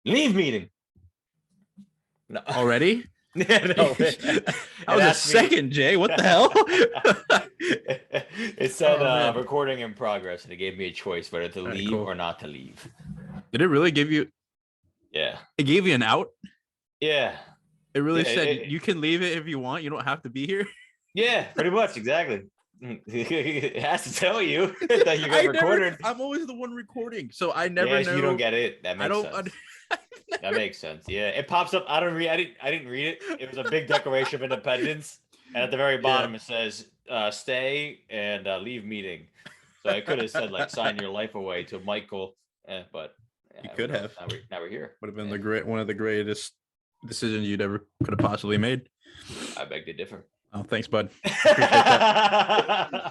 Leave meeting. No. Already? Yeah, no. That was a second, Jay. What the hell? It said Oh, recording in progress, and it gave me a choice whether to leave cool. or not to leave. Did it really give you? Yeah. It gave you an out? Yeah. It really said you can leave it if you want. You don't have to be here. Yeah, pretty much. Exactly. It has to tell you that you got recorded. I'm always the one recording, so I never know. You don't get it. That makes sense. That makes sense. Yeah, it pops up. I didn't read it. It was a big Declaration of Independence, and at the very bottom it says "Stay and leave meeting." So I could have said like "Sign your life away" to Michael, but you could have. Now we're here. Would have been one of the greatest decisions you'd ever could have possibly made. I beg to differ. Oh, thanks, bud. I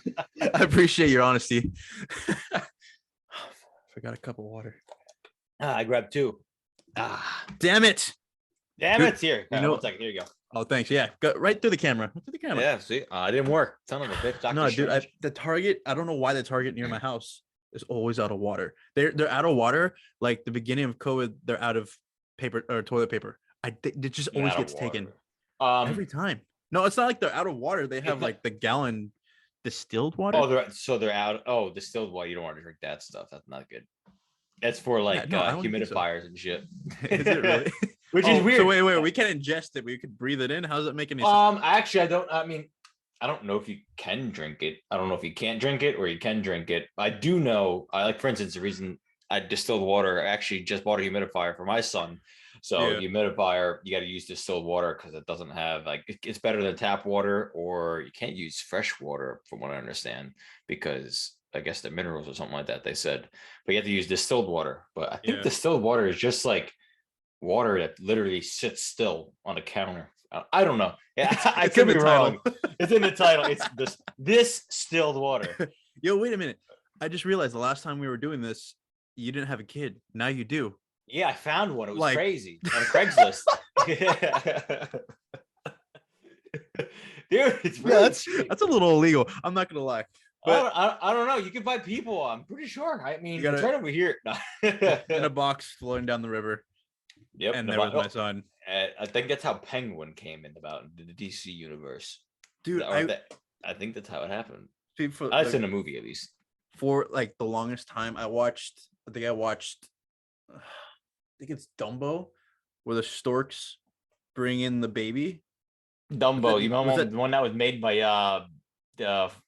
appreciate your honesty. Forgot a cup of water. I grabbed two. Damn it! It's here. You know, 1 second. Here you go. Oh, thanks. Yeah, go right through the camera. Yeah, see, it didn't work. Son of a bitch. No, dude. The Target. I don't know why the Target near my house is always out of water. They're out of water. Like the beginning of COVID, they're out of paper or toilet paper. It just always gets taken every time. No, it's not like they're out of water. They have like the gallon distilled water. Oh, they're out. Oh, distilled water. You don't want to drink that stuff. That's not good. That's for like humidifiers and shit. Is it really? Which is weird. So wait, we can ingest it. We could breathe it in. How does it make any sense? Actually, I don't. I mean, I don't know if you can drink it. I don't know if you can't drink it or you can drink it. I do know. For instance, the reason I distilled water. I actually just bought a humidifier for my son. So humidifier, you got to use distilled water because it doesn't have it's better than tap water, or you can't use fresh water from what I understand, because I guess the minerals or something like that, they said, but you have to use distilled water. But I think distilled water is just like water that literally sits still on a counter. I don't know. Yeah, I could be wrong. It's in the title. It's this distilled water. Yo, wait a minute. I just realized the last time we were doing this, you didn't have a kid. Now you do. Yeah, I found one. It was crazy on Craigslist. Dude, it's really that's a little illegal. I'm not gonna lie. But I don't know. You can buy people. I'm pretty sure. I mean, it's right over here. In a box floating down the river. Yep. And there was my son. I think that's how Penguin came in the DC universe. Dude, I think that's how it happened. That's in a movie, at least. For like the longest time, I think it's Dumbo, where the storks bring in the baby. Dumbo, you know the one that was made by the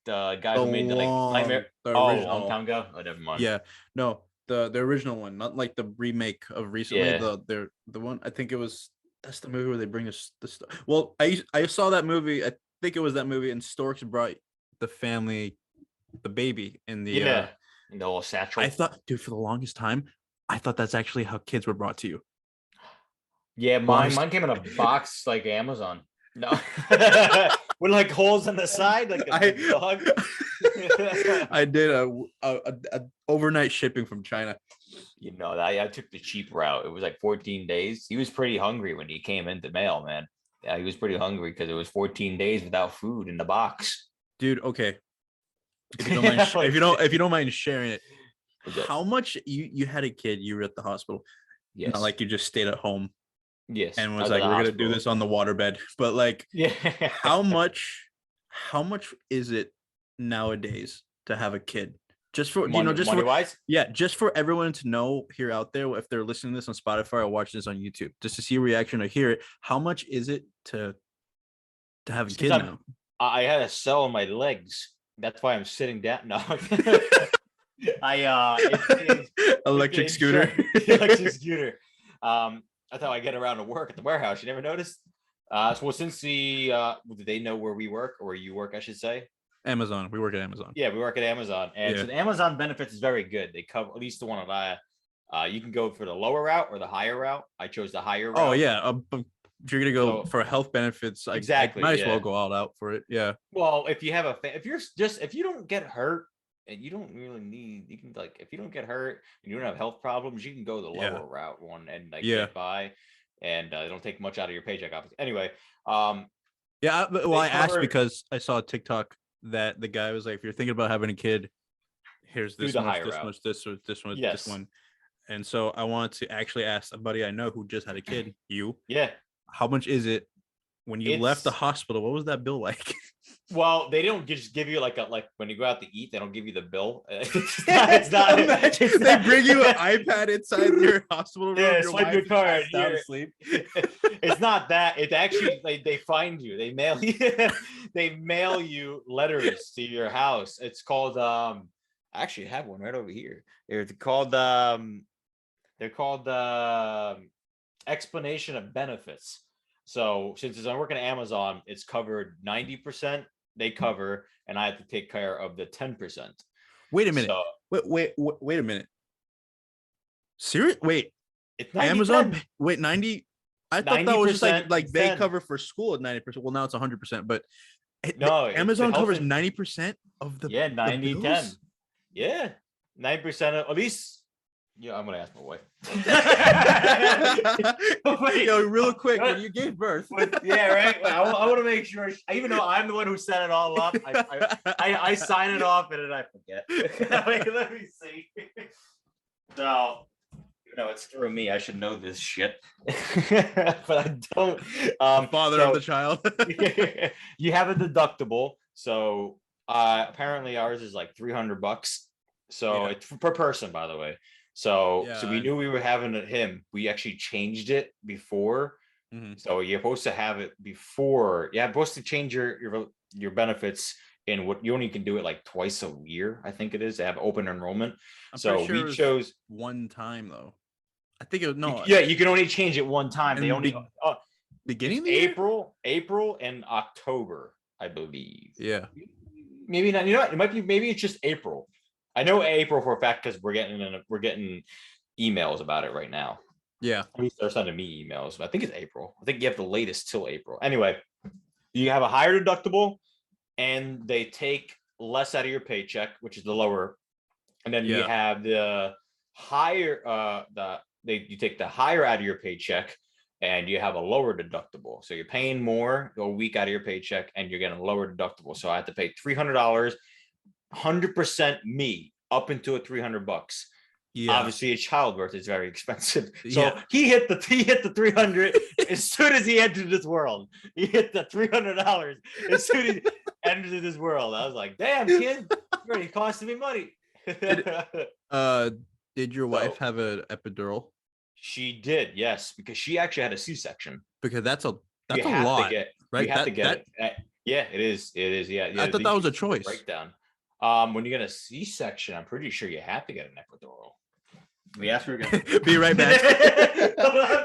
guy who made the Nightmare. Long time ago. Oh, never mind. Yeah, no, the original one, not like the remake of recently. Yeah. The one, I think that's the movie where they bring the well, I saw that movie. I think it was that movie, and storks brought the family, the baby in the in the little satchel. I thought, dude, for the longest time, I thought that's actually how kids were brought to you. Yeah, mine came in a box like Amazon. No, with like holes on the side, like a dog. I did a overnight shipping from China. You know, I took the cheap route. It was like 14 days. He was pretty hungry when he came into mail, man. Yeah, he was pretty hungry because it was 14 days without food in the box. Dude, okay. If you don't mind sharing it, how much you had a kid, you were at the hospital. Yes. Not like you just stayed at home. Yes. And was like, we're gonna do this on the waterbed. But like, how much is it nowadays to have a kid? Just for money-wise? Yeah, just for everyone to know here out there, if they're listening to this on Spotify or watching this on YouTube, just to see a reaction or hear it, how much is it to have a kid now? I had a cell in my legs. That's why I'm sitting down. No. Electric scooter. Electric scooter. That's how I get around to work at the warehouse. You never noticed? Since do they know where we work or where you work, I should say? Amazon. We work at Amazon. Yeah, we work at Amazon. And so the Amazon benefits is very good. They cover at least the one that you can go for the lower route or the higher route. I chose the higher route. Oh, yeah. If you're gonna go for health benefits, I might as well go all out for it. Yeah. Well, if you have if you don't get hurt and you don't really need, you can if you don't get hurt and you don't have health problems, you can go the lower route one and get by, and it don't take much out of your paycheck. Obviously. Anyway, I asked because I saw a TikTok that the guy was like, if you're thinking about having a kid, here's this much, this much, this one. And so I wanted to actually ask a buddy I know who just had a kid, you, Yeah. how much is it when you left the It's hospital? What was that bill like? well, they don't just give you like when you go out to eat, they don't give you the bill. It's not. Imagine It's they not- bring you an iPad inside your hospital room. Yeah, your swipe wife your is card passed down to here. sleep. It's not that. It's actually like they find you. They mail you. They mail you letters to your house. It's called I actually have one right over here. They're called explanation of benefits. So since I'm working at Amazon, it's covered 90%. They cover, and I have to take care of the 10%. Wait a minute. So Wait a minute. Serious? Wait, it's 90, Amazon? 10. Wait, 90. I thought that was just 90%, like they 10. cover for school at 90%. Well, now it's 100%, but No, it's the Amazon health covers and- 90% of the 90, bills? 10. Yeah, 9% of at least. Yeah, I'm gonna ask my wife. Wait. Yo, real quick, when you gave birth. Yeah, right. I want to make sure, even though I'm the one who set it all up, I sign it off and then I forget. Wait, let me see. No, it's through me. I should know this shit, but I don't. Father so of the child. you have a deductible, so apparently ours is like $300. So Yeah. it's per person, by the way. So Yeah, we knew we were having him. We actually changed it before. Mhm. So you're supposed to have it before. Yeah, supposed to change your benefits in what you only can do it like twice a year. I think it is. They have open enrollment. I'm So pretty sure it we was chose. one time though. I think it was no. Yeah, you can only change it one time. They And only beginning it's of the year? April and October, I believe. Yeah. Maybe not. You know what? It might be. Maybe it's just April. I know April for a fact because we're getting emails about it right now. Yeah. At least they're sending me emails. I think it's April. I think you have the latest till April. Anyway, you have a higher deductible, and they take less out of your paycheck, which is the lower. And then you Yeah. have the higher. You take the higher out of your paycheck, and you have a lower deductible. So you're paying more a week out of your paycheck, and you're getting a lower deductible. So I had to pay $300. 100% me up into a $300. Yeah. Obviously, a childbirth is very expensive. So Yeah. he hit the 300 as soon as he entered this world. He hit the $300 as soon as he entered this world. I was like, damn, kid, you're already costing me money. Did your wife have an epidural? She did, yes, because she actually had a C-section. Because that's a You have lot, to get, right? You have That- to get it. Yeah, it is. It is. Yeah. I thought that was a choice. Breakdown. When you get a C-section, I'm pretty sure you have to get an epidural. We asked her again. Be right back.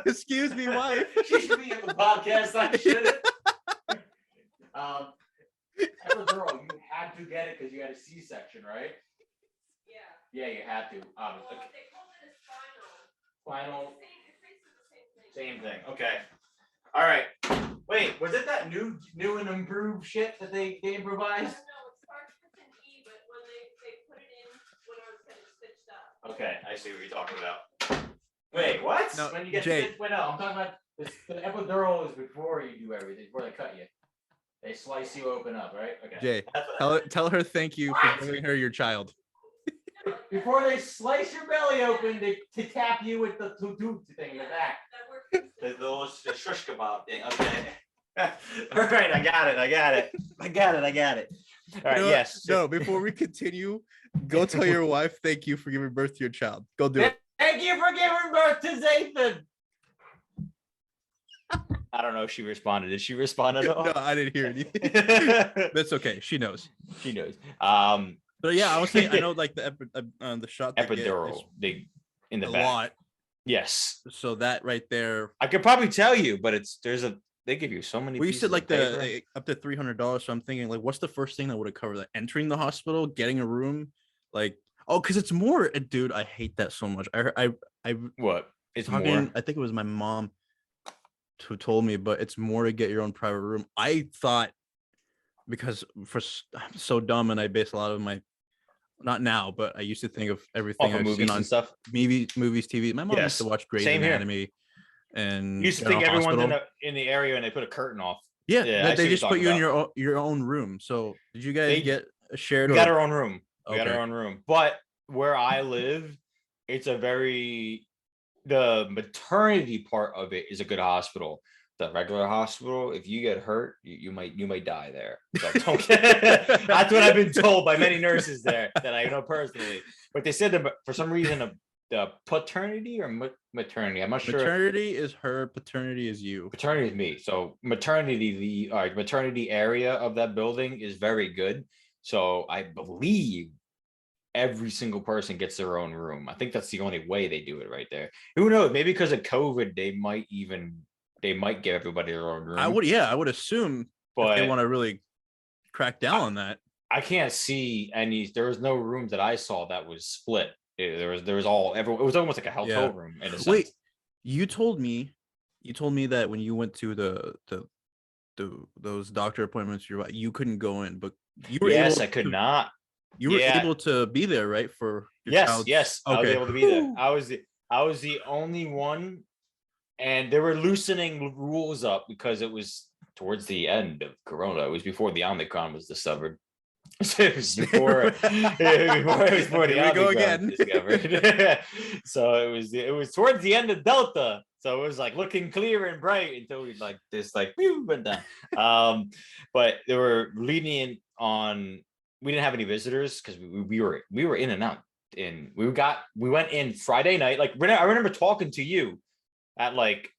Excuse me, wife. She should be in the podcast. I should. Epidural, you had to get it because you had a C-section, right? Yeah. Yeah, you had to. Well, they called it a spinal. Final, It's basically the same thing. same thing. Okay. All right. Wait, was it that new and improved shit that they No, improvised? it starts with an E, but when they put it in, when I was getting stitched up. Okay, I see what you're talking about. Wait, what? No, When you get Jay. stitched? Wait, no, I'm talking about this, the epidural is before you do everything, before they cut you. They slice you open up, right? Okay. Jay, That's what tell her thank you What? for giving her your child. before they slice your belly open, they tap you with the tube thing in the back. That works. The little shush kebab thing. Okay. All right, I got it. All right, You know what? yes. No, before we continue, go tell your wife thank you for giving birth to your child. Go do it. Thank you for giving birth to Zathan. I don't know if she responded. Did she respond at all? No, I didn't hear anything. That's okay. She knows. She knows. But yeah, I was saying I know like the shot they get is Epidural. They in the a back. lot. Yes, So that right there. I could probably tell you, but they give you so many. We pieces said of like paper. the up to $300. So I'm thinking like, what's the first thing that would have covered that? Entering the hospital, getting a room, like because it's more. Dude, I hate that so much. I What? It's talking. more. I think it was my mom who told me, but it's more to get your own private room. I thought because I'm so dumb and I base a lot of my not now, but I used to think of everything Off of I've movies seen on and stuff. movies, TV. My mom used Yes, to watch Grey's same here. Anatomy, and You used to General think everyone's Hospital. in the area and they put a curtain off. Yeah, Yeah, I that see they what just you're put you in talking your own room. So did you guys They- get a shared? We got our own room. We got Okay. our own room. But where I live, it's a very the maternity part of it is a good hospital. The regular hospital, if you get hurt, you might die there. So don't that's what I've been told by many nurses there that I know personally. But they said that for some reason the paternity or maternity, I'm not sure. Maternity is her, paternity is you. Paternity is me. So maternity, the maternity area of that building is very good. So I believe every single person gets their own room. I think that's the only way they do it right there. Who knows? Maybe because of COVID, they might give everybody their own room. I would assume, but if they want to really crack down on that. I can't see any. There was no room that I saw that was split. There was all everyone. It was almost like a hotel room in a sense. Wait, you told me that when you went to those doctor appointments, you couldn't go in, but you were I could not. You were able to be there, right? For your yes. Okay. I was able to be there. I was the only one, and they were loosening rules up because it was towards the end of Corona. It was before the Omicron was discovered. So it was before the Omicron was discovered. So it was towards the end of Delta. So it was like looking clear and bright until we went down. But they were lenient on. We didn't have any visitors because we were in and out. And we went in Friday night. Like I remember talking to you at like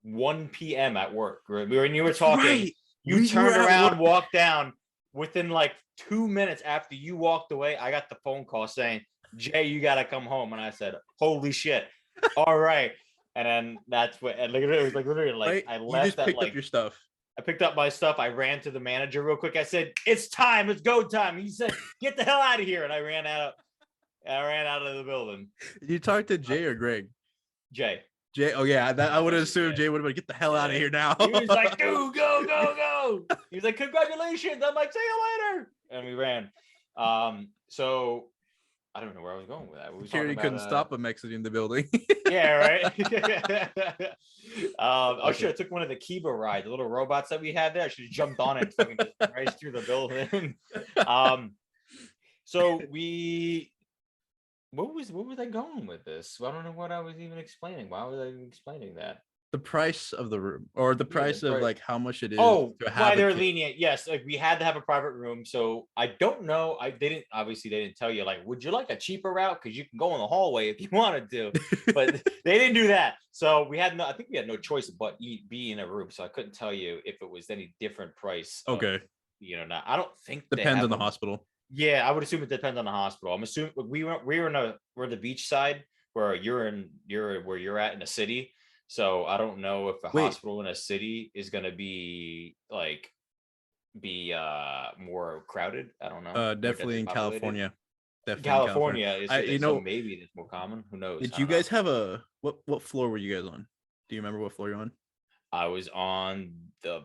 1 p.m. at work. When you were talking, right. You turned around, walked down. Within like 2 minutes after you walked away, I got the phone call saying, "Jay, you gotta come home." And I said, "Holy shit! All right." And then that's what. And it was like literally like I left. You just picked up your stuff. I picked up my stuff. I ran to the manager real quick. I said, "It's time. It's go time." He said, "Get the hell out of here!" And I ran out of the building. You talked to Jay or Greg? Jay. Oh yeah, I would have assumed Jay would have been, "Get the hell out of here now." He was like, "Dude, go!" He was like, "Congratulations!" I'm like, "See you later!" And we ran. So I don't know where I was going with that. Security couldn't stop him exiting the building. Yeah, right. I should have took one of the Kiba rides, the little robots that we had there. I should have jumped on it, fucking just raced through the building. So what was I going with this? I don't know what I was even explaining. Why was I even explaining that? The price of the room, or the price of like how much it is. Oh, why they're lenient? Yes, like we had to have a private room. So I don't know. They didn't tell you like, would you like a cheaper route? Because you can go in the hallway if you wanted to, but they didn't do that. So I think we had no choice but be in a room. So I couldn't tell you if it was any different price. Okay. Now I don't think depends on the hospital. Yeah, I would assume it depends on the hospital. I'm assuming we're the beach side where you're at in the city. So I don't know if a hospital in a city is going to be more crowded. I don't know. Definitely in California. California is so maybe it's more common. Who knows? Did you guys have what floor were you guys on? Do you remember what floor you're on? I was on the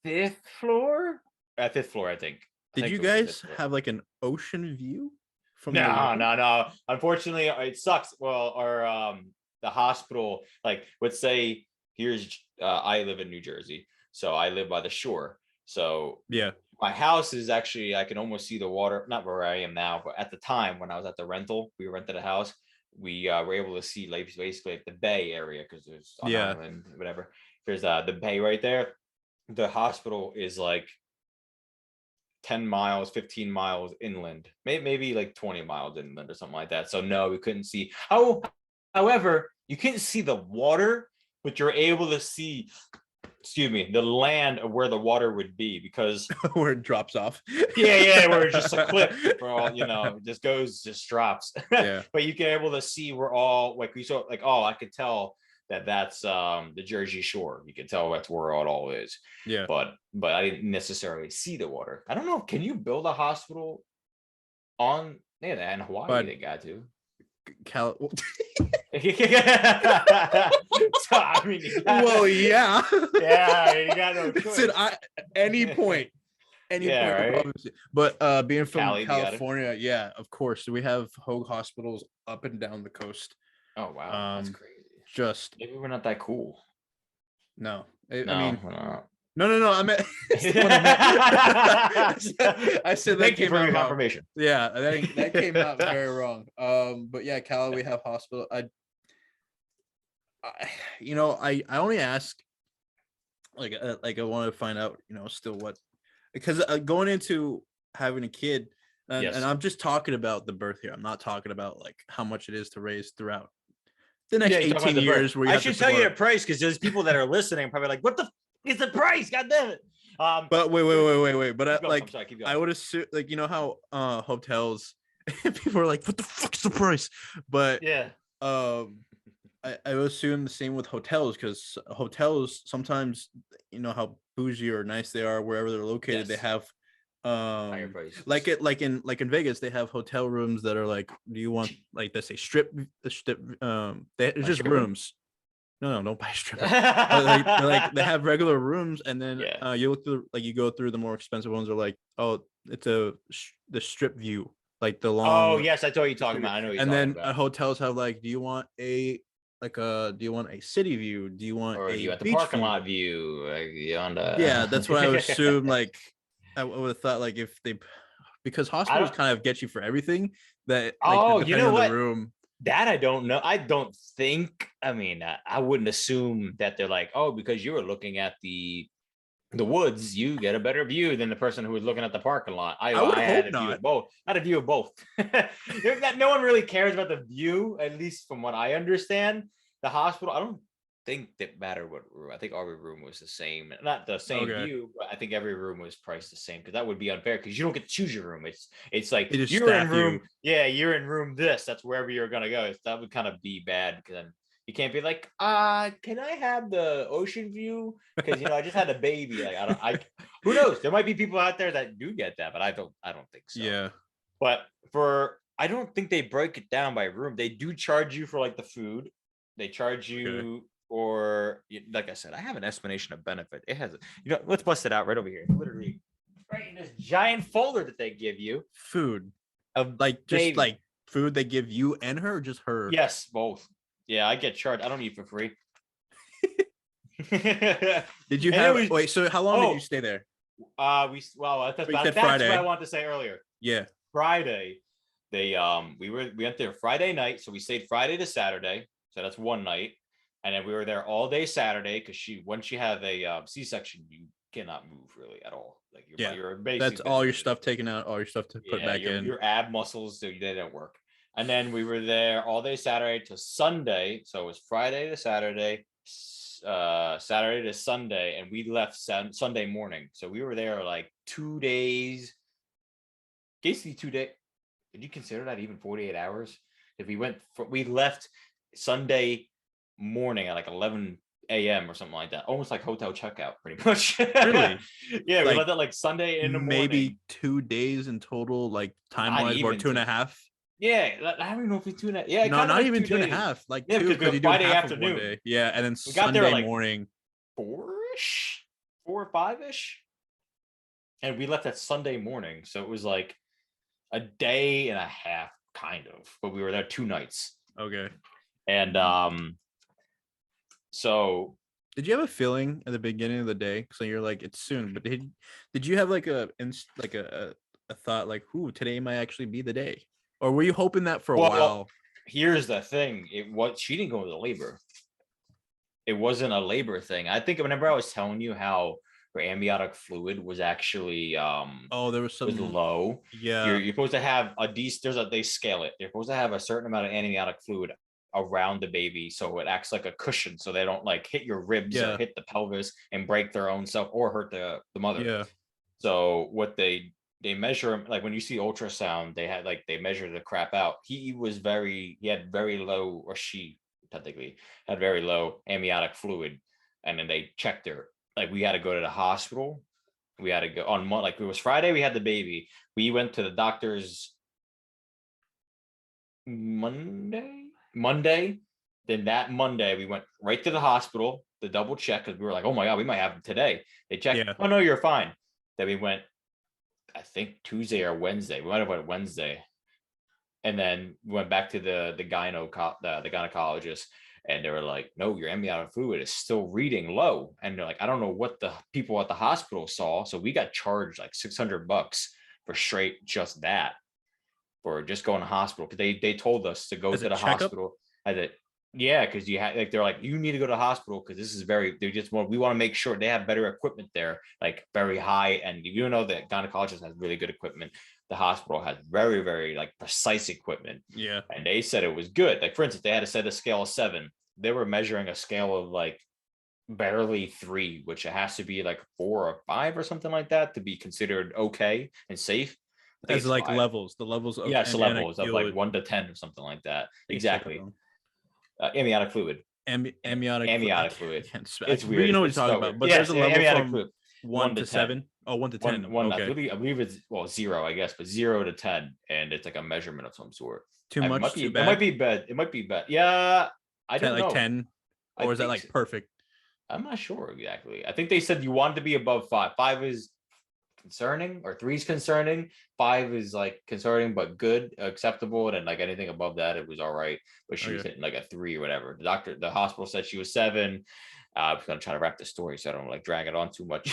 fifth floor, I think. Did you guys have like an ocean view from No. Unfortunately, it sucks. Well, the hospital, like let's say I live in New Jersey, so I live by the shore. So yeah, my house is actually, I can almost see the water, not where I am now, but at the time when I was at the rental, we rented a house. We were able to see like basically like the bay area because there's island, whatever. There's the bay right there. The hospital is like 10 miles, 15 miles inland, maybe like 20 miles inland or something like that. So no, we couldn't see. However, you couldn't see the water, but you're able to see, the land of where the water would be because where it drops off. Yeah, where it's just a cliff for all, it just drops. Yeah. But you can able to see where all we saw I could tell that's the Jersey Shore. You can tell that's where it all is. Yeah. But I didn't necessarily see the water. I don't know. Can you build a hospital in Hawaii? They got to. Well, yeah. Yeah, you got no choice. Listen, any point. Right? But being from California, yeah, of course. We have Hoag hospitals up and down the coast. Oh wow, that's crazy. Just maybe we're not that cool. No, I mean, we're not. No. I meant. That's the one I meant. I said that Thank you came for out your wrong. confirmation. Yeah, that came out very wrong. But yeah, Cal, we have hospital. I only ask like I want to find out, still what, because going into having a kid, and Yes. I'm just talking about the birth here. I'm not talking about like how much it is to raise throughout the next Yeah, you're talking 18 about the years. birth. Where you I have to should tell you the support. price because there's people that are listening probably like, what the is the price? God damn it. But wait. But keep going. I'm like, sorry, keep going. I would assume, like, how hotels, people are like, what the fuck is the price? But Yeah. I would assume the same with hotels, because hotels sometimes, how bougie or nice they are wherever they're located. They Yes. have Higher prices. like in Vegas, they have hotel rooms that are like, do you want, like, they say strip, it's My just stripper? rooms. No, don't buy a stripper. But like they have regular rooms, and then Yeah. you look through, like, you go through the more expensive ones, are like, oh, it's the strip view, like the long. Oh yes, I know what you're talking about. I know what you're And talking then about. hotels have like, do you want a city view? Do you want Or a you at the beach parking view? lot view. Like, you on the... Yeah, that's what I would assume. Like, I would have thought, like, if they, because hospitals don't- kind of get you for everything, that, like, Oh, you depending know on what? the room. That I don't know. I don't think. I mean, I wouldn't assume that they're like, oh, because you were looking at the woods, you get a better view than the person who was looking at the parking lot. I would I had hope a view not. of both. I had a view of both. No one really cares about the view, at least from what I understand. The hospital, I don't think that mattered what room. I think every room was the same. Not the same Okay. view, but I think every room was priced the same, because that would be unfair because you don't get to choose your room. It's like They just you're in staff room, you. yeah, you're in room this. That's wherever you're gonna go. That would kind of be bad, because then you can't be like, can I have the ocean view? Because I just had a baby. Like, who knows? There might be people out there that do get that, but I don't think so. Yeah. But I don't think they break it down by room. They do charge you for like the food. They charge you, or like I said, I have an explanation of benefit. It has, let's bust it out right over here. Literally, right in this giant folder that they give you. Food, Of like, just baby. like food they give you and her, or just her? Yes, both. Yeah, I get charged. I don't eat for free. Did you And have? it was- Wait, so how long did Oh. you stay there? That's you said that's Friday. what I wanted to say earlier. Yeah. Friday, we went there Friday night, so we stayed Friday to Saturday, so that's one night, and then we were there all day Saturday, because once you have a C-section, you cannot move really at all. Like you're basically That's all your bedridden. stuff taken out, all your stuff to put back in. Your ab muscles, they don't work. And then we were there all day Saturday to Sunday, so it was Friday to Saturday, Saturday to Sunday, and we left Sunday morning. So we were there like 2 days. Basically 2 days. Did you consider that even 48 hours? If we left Sunday morning at like 11 a.m. or something like that, almost like hotel checkout, pretty much. Really? Yeah, we Like, left at like Sunday in the maybe morning. 2 days in total, like time Not wise, or even 2.5. Yeah, I don't know if it's 2.5. Yeah, No, kinda not like even 2 days. 2.5. Like, Yeah, 2, because because we you do Friday half of afternoon. one day. Yeah, and then We got there Sunday like morning. 4-ish, 4 or 5-ish, and we left that Sunday morning. So it was like a day and a half, kind of. But we were there 2 nights, Okay. and so Did you have a feeling at the beginning of the day? So you're like, it's soon, but did you have like a thought like, "Ooh, today might actually be the day," or were you hoping that for a Well, while? here's the thing: she didn't go into labor. It wasn't a labor thing. I think whenever I was telling you how her amniotic fluid was actually Oh, there was was some. low. Yeah. You're supposed to have they scale it. They're supposed to have a certain amount of amniotic fluid around the baby, so it acts like a cushion, so they don't like hit your ribs Yeah. or hit the pelvis and break their own self or hurt the mother. Yeah. So what they measure him, like when you see ultrasound, they measure the crap out. He had very low, or she technically had very low amniotic fluid, and then they checked her. Like, we had to go to the hospital. We had to go on like, it was Friday, we had the baby. We went to the doctor's Monday. Then that Monday we went right to the hospital to double check, because we were like, oh my God, we might have him today. They checked. Yeah. Oh no, you're fine. Then we went, I think Tuesday or Wednesday. We might have went Wednesday. And then we went back to the gynecologist. And they were like, no, your amniotic fluid is still reading low. And they're like, I don't know what the people at the hospital saw. So we got charged like $600 for straight just that, for just going to hospital. Because they told us to go As to a the checkup? hospital. As a, yeah, because you had like, they're like, you need to go to the hospital because this is very, they just want, we want to make sure they have better equipment there, like very high. And you know that gynecologist has really good equipment. The hospital has very, very like precise equipment. Yeah. And they said it was good. Like, for instance, they had to set a scale of 7. They were measuring a scale of like barely 3, which it has to be like 4 or 5 or something like that to be considered okay and safe. I think As it's like 5. levels, the levels of Yes, amniotic levels of like fluid. 1 to 10 or something like that. Please check Exactly. them. Amniotic fluid. Amniotic Amniotic I fluid. can't It's but weird. you know what you're It's talking so about. weird. But Yes, there's a level amniotic from fluid. 1 to 7. Oh, 1 to 10. One. Okay. I believe it's, well, 0, I guess, but 0 to 10, and it's like a measurement of some sort. Too It much, might be, too it bad. might be bad. It might be bad. Yeah, I don't like know. 10, I or is that think like so. perfect? I'm not sure exactly. I think they said you want to be above 5. 5 is concerning, or 3 is concerning. 5 is like concerning but good, acceptable, and then like anything above that, it was all right. But she was Okay. hitting like a 3 or whatever. The hospital said she was 7. I was gonna try to wrap the story so I don't like drag it on too much.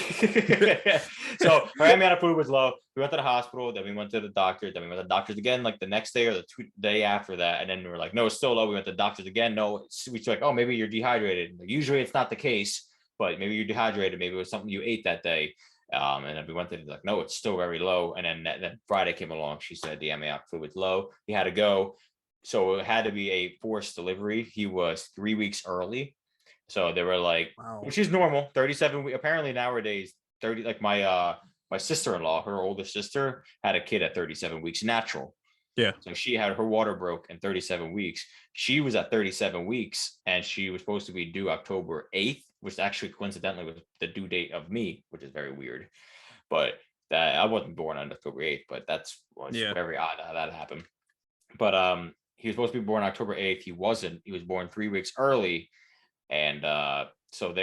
So her amniotic fluid was low. We went to the hospital, then we went to the doctor, then we went to the doctors again, like the next day or the day after that, and then we were like, no, it's still low. We went to the doctors again. No, we like, oh, maybe you're dehydrated. Usually it's not the case, but maybe you're dehydrated. Maybe it was something you ate that day. And then we went to like, no, it's still very low. And then Friday came along. She said the amniotic fluid's low. He had to go. So it had to be a forced delivery. He was 3 weeks early. So they were like, Wow. which is normal, 37. Apparently nowadays, 30, like my sister-in-law, her older sister, had a kid at 37 weeks natural. Yeah. So she had her water broke in 37 weeks. She was at 37 weeks and she was supposed to be due October 8th, which actually coincidentally was the due date of me, which is very weird. But that I wasn't born on October 8th, but that's very odd how that happened. But he was supposed to be born October 8th. He wasn't. He was born 3 weeks early. And so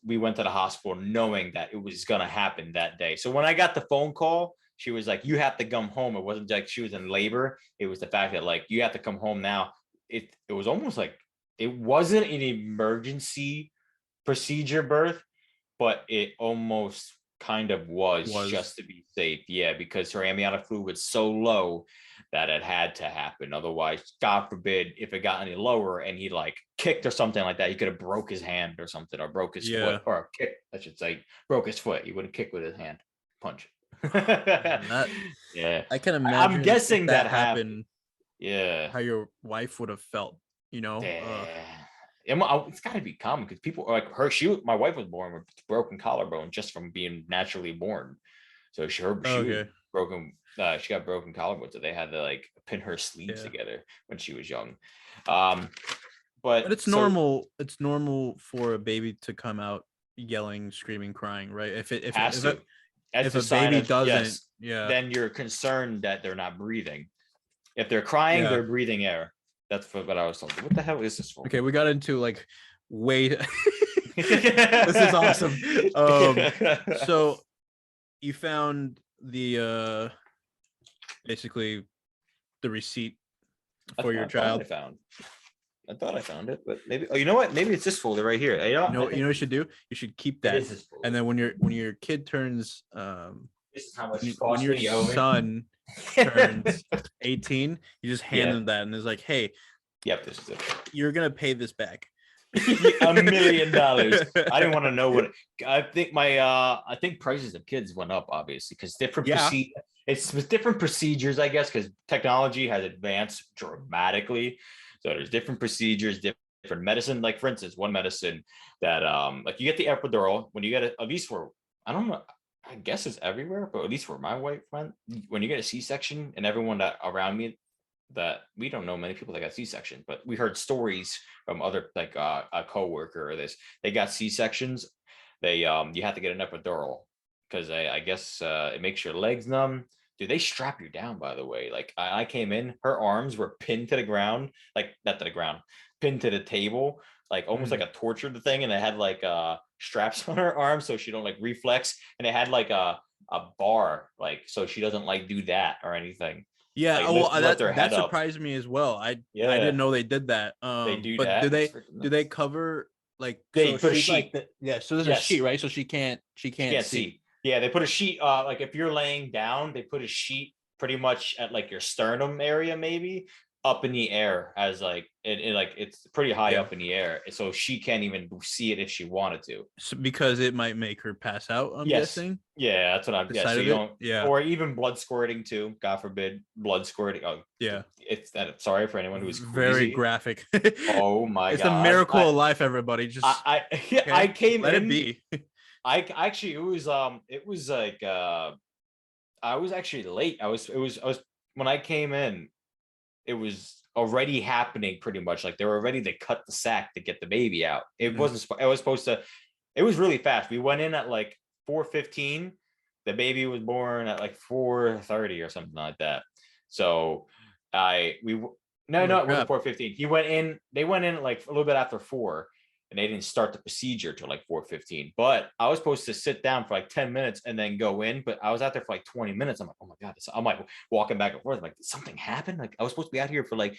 we went to the hospital knowing that it was gonna happen that day. So when I got the phone call, she was like, you have to come home. It wasn't like she was in labor. It was the fact that like, you have to come home now. It was almost like it wasn't an emergency procedure birth, but it almost kind of was just to be safe. Yeah, because her amniotic fluid was so low that it had to happen. Otherwise, God forbid, if it got any lower and he like kicked or something like that, he could have broke his hand or something, or broke his foot, or kick, I should say, broke his foot. He wouldn't kick with his hand, punch. Yeah, I can imagine. I'm guessing that happened. Yeah, how your wife would have felt, you know. It's got to be common because people are like her. My wife was born with broken collarbone just from being naturally born. So she was broken. She got broken collarbone, so they had to like pin her sleeves together when she was young. But it's normal. It's normal for a baby to come out yelling, screaming, crying, right? If a baby doesn't, then you're concerned that they're not breathing. If they're crying, they're breathing air. That's what I was told. What the hell is this for? Okay, we got into like way. This is awesome. So you found the basically the receipt for your child. I thought I found it, but maybe. Oh, you know what? Maybe it's this folder right here. You know what you should do? You should keep that, and then when your kid turns this is how much when your son turns 18, you just hand them that, and it's like, hey, yep, this is it. You're gonna pay this back. $1 million. I didn't want to know what I think. I think prices of kids went up, obviously, because different it's with different procedures, I guess, because technology has advanced dramatically. So there's different procedures, different medicine. Like for instance, one medicine that like you get the epidural when you get it, at least for, I don't know, I guess it's everywhere, but at least for my wife went, when you get a C-section, and everyone that around me, that we don't know many people that got C-section, but we heard stories from other, like a coworker or this, they got C-sections. They you have to get an epidural because I guess it makes your legs numb. Dude, they strap you down, by the way. Like I came in, her arms were pinned to the ground, like not to the ground, pinned to the table, like almost like a tortured thing. And they had like straps on her arms so she don't like reflex. And they had like a bar, like so she doesn't like do that or anything. Yeah, Like, oh, well, lift their that head up. surprised me as well. I Yeah, didn't know they did that. they do But that. It's freaking do they nuts. cover like They so put a she's like sheet. yeah, so there's a Yes. sheet, right? So she can't You can't see. Yeah, they put a sheet. Like if you're laying down, they put a sheet pretty much at like your sternum area, maybe up in the air, as like like it's pretty high Yeah. up in the air, so she can't even see it if she wanted to. So, because it might make her pass out, I'm Yes. guessing. Yeah, that's what I'm. The Yeah, side so of you it? don't. Yeah. Or even blood squirting too. God forbid, blood squirting. Oh, Yeah. it's that. Sorry for anyone who's Very queasy. graphic. Oh my It's god! a miracle of life, everybody. Just I okay? came Let in. it be. I actually it was like I was actually late. I was when I came in, it was already happening pretty much. Like they were ready to cut the sack to get the baby out. It Mhm. wasn't it was supposed to, it was really fast. We went in at like 4:15. The baby was born at like 4:30 or something like that. So no, Holy no, it wasn't crap. 4:15. They went in like a little bit after 4, and they didn't start the procedure till like 4:15. But I was supposed to sit down for like 10 minutes and then go in, but I was out there for like 20 minutes. I'm like, oh my god, I'm like walking back and forth. I'm like, did something happen? Like I was supposed to be out here for like,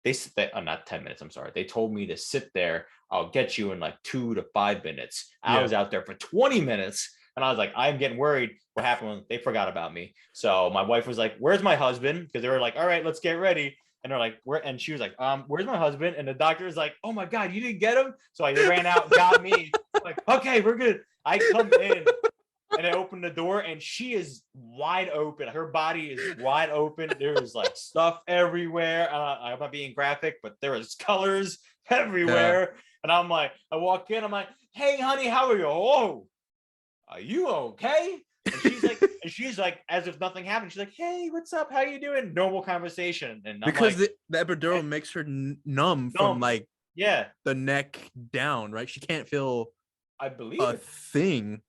they sit there, not 10 minutes. I'm sorry. They told me to sit there. I'll get you in like 2 to 5 minutes. I Yeah. was out there for 20 minutes. And I was like, I'm getting worried. What happened when they forgot about me? So my wife was like, where's my husband? Because they were like, all right, let's get ready. And they're like, where? And she was like, where's my husband? And the doctor was like, oh my god, you didn't get him. So I ran out, got me. I'm like, okay, we're good. I come in and I open the door, and she is wide open. Her body is wide open. There is like stuff everywhere. I'm not being graphic, but there is colors everywhere. And I'm like, I walk in, I'm like, hey honey, how are you? Oh, are you okay? And she's like, as if nothing happened. She's like, hey, what's up? How you doing? Normal conversation. And I'm Because like, the epidural makes her numb from numb. like yeah, the neck down, right? She can't feel I believe a it. thing.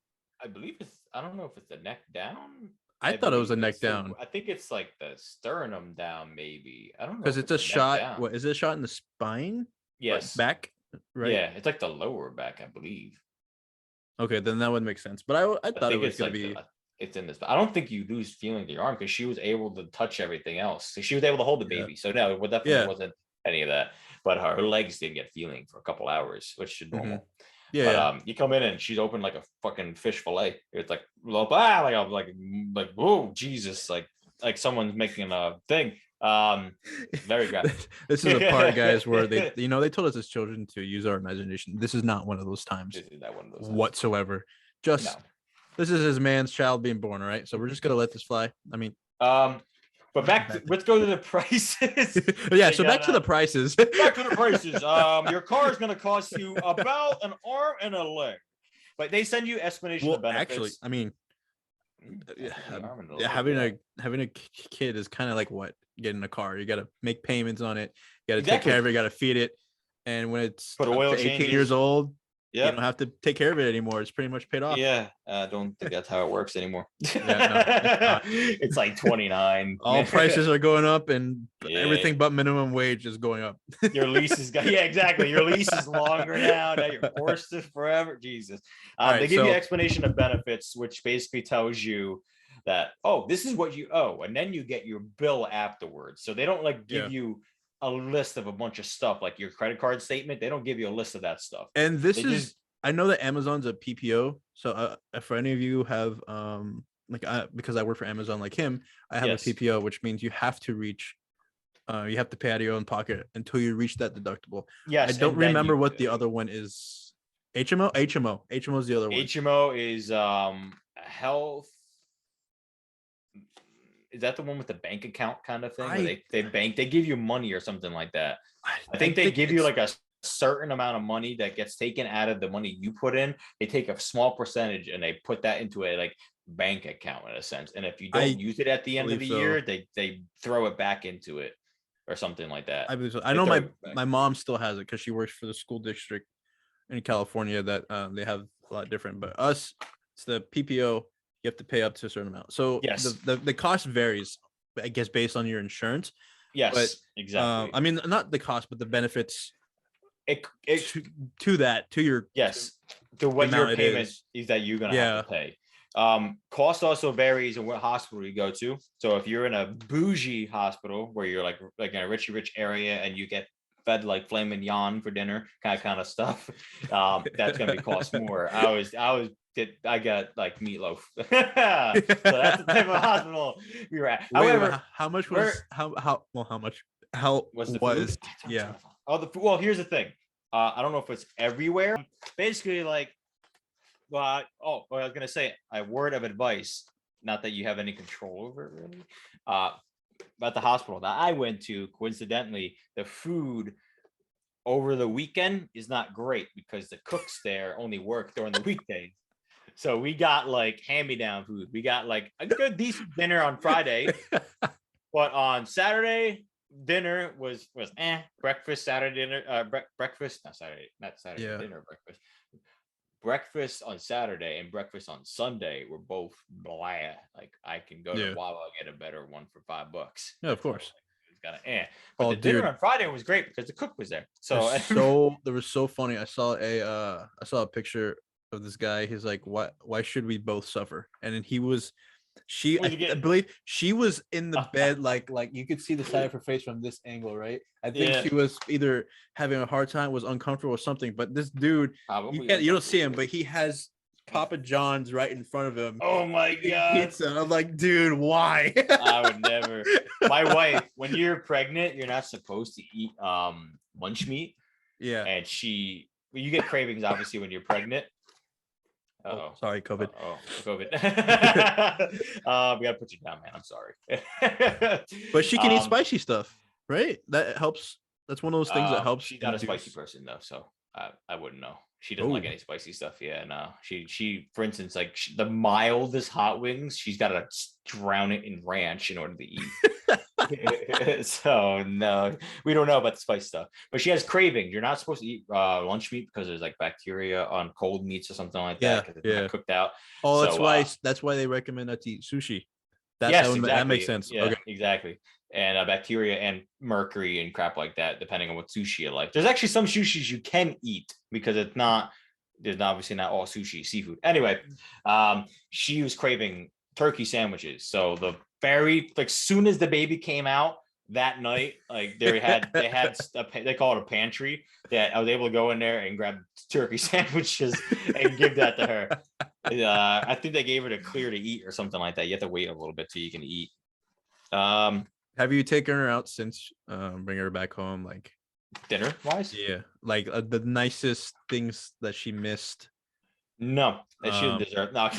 I believe it's. I don't know if it's the neck down. I thought it was a believe neck it's the- down I think it's like the sternum down, maybe. I don't know. because if it's a the neck shot. down. What is it? A shot in the spine? Like, Yes. back. Right. Yeah, it's like the lower back, I believe. Okay, then that would make sense. But I I thought it think was it's gonna like be. it's in this. I don't think you lose feeling to your arm because she was able to touch everything else. So she was able to hold the Yeah. baby. So no, it definitely Yeah. wasn't any of that. But her legs didn't get feeling for a couple hours, which is normal. Yeah. But Yeah. you come in and she's open like a fucking fish fillet. It's like like I'm like oh Jesus, like someone's making a thing. Very graphic. This is a part, guys, where they they told us as children to use our imagination. This is not one of those times This is that one of those times. whatsoever. Just No. this is his man's child being born, all right? So we're just gonna let this fly. I mean, But let's go to the prices. yeah. So back to the prices. Back to the prices. Your car is going to cost you about an arm and a leg, but they send you explanation Well, of benefits. actually, I mean, Yeah, an arm and a leg, having a kid is kind of like what getting a car. You got to make payments on it. You got to take Exactly. care of it. You got to feed it. And when it's Put up oil to 18 changes. years old, Yeah. you don't have to take care of it anymore. It's pretty much paid off. Yeah, I don't think that's how it works anymore. Yeah, It's like 29. All prices are going up, and Yeah. everything but minimum wage is going up. Your lease is yeah, exactly. Your lease is longer now. Now you're forced to forever. Jesus. All right, They give you so- explanation of benefits, which basically tells you that, oh, this is what you owe, and then you get your bill afterwards. So they don't like give Yeah. you a list of a bunch of stuff like your credit card statement. They don't give you a list of that stuff. And this They is, just- I know that Amazon's a PPO. So for any of you have because I work for Amazon like him, I have Yes. a PPO, which means you have to reach, you have to pay out of your own pocket until you reach that deductible. Yes. I don't and then remember you- what the other one is. HMO is the other one. HMO is health. Is that the one with the bank account kind of thing? Where they give you money or something like that. I think they give you it's- like a certain amount of money that gets taken out of the money you put in. They take a small percentage and they put that into a like bank account in a sense. And if you don't I use it at the end of the believe so. year, they throw it back into it or something like that. I believe so. I They know throw my it back. my mom still has it because she works for the school district in California that they have a lot different. But us, it's the PPO. You have to pay up to a certain amount. So Yes. the cost varies, I guess, based on your insurance. Yes, exactly. I mean, not the cost, but the benefits it to that to your yes. To what your amount it payment is. is that you're gonna have to pay. Cost also varies on what hospital you go to. So if you're in a bougie hospital where you're like in a rich area and you get fed like filet mignon for dinner, kind of stuff, that's gonna be cost more. I got like meatloaf. So that's the type of hospital we were at. Wait, However, how much we're- was how much how what's the was food? yeah. Oh, well, here's the thing. I don't know if it's everywhere. Basically, like, well, I was gonna say a word of advice. Not that you have any control over it, really. About the hospital that I went to, coincidentally, the food over the weekend is not great because the cooks there only work during the weekdays. So we got like hand-me-down food. We got like a good decent dinner on Friday, but on Saturday dinner was breakfast, Saturday dinner, breakfast, not Saturday Yeah. dinner, breakfast on Saturday and breakfast on Sunday were both blah. Like I can go Yeah. to Wawa and get a better one for $5. Yeah, of course. It's got but Oh, the dinner dude. on Friday was great because the cook was there. So There was so funny. I saw a picture of this guy. He's like, why should we both suffer? And then What'd you I get? believe she was in the bed, like you could see the side of her face from this angle, right? I think Yeah. she was either having a hard time, was uncomfortable or something. But this dude, you don't see him, but he has Papa John's right in front of him. Oh my eating god. pizza. And I'm like, dude, why? I would never. My wife, when you're pregnant, you're not supposed to eat lunch meat. Yeah. And you get cravings obviously when you're pregnant. Oh, sorry, COVID. Oh, COVID. We gotta put you down, man. I'm sorry. But she can eat spicy stuff, right? That helps. That's one of those things that helps. She's not a spicy induce- person though, so I wouldn't know. She doesn't like Oh. any spicy stuff. Yeah, no. She for instance, like the mildest hot wings, she's got to drown it in ranch in order to eat. So no, we don't know about the spice stuff. But she has cravings. You're not supposed to eat lunch meat because there's like bacteria on cold meats or something like that because it's Yeah. not cooked out. Oh, that's So, why. That's why they recommend not to eat sushi. That makes sense. Yeah, Okay. exactly. And bacteria and mercury and crap like that, depending on what sushi you like. There's actually some sushis you can eat because there's obviously not all sushi seafood. Anyway, she was craving turkey sandwiches. So soon as the baby came out that night, like they call it a pantry that I was able to go in there and grab turkey sandwiches and give that to her. I think they gave her to clear to eat or something like that. You have to wait a little bit till you can eat. Have you taken her out since bringing her back home? Like dinner wise? Yeah, like the nicest things that she missed. No, that she didn't deserve. No,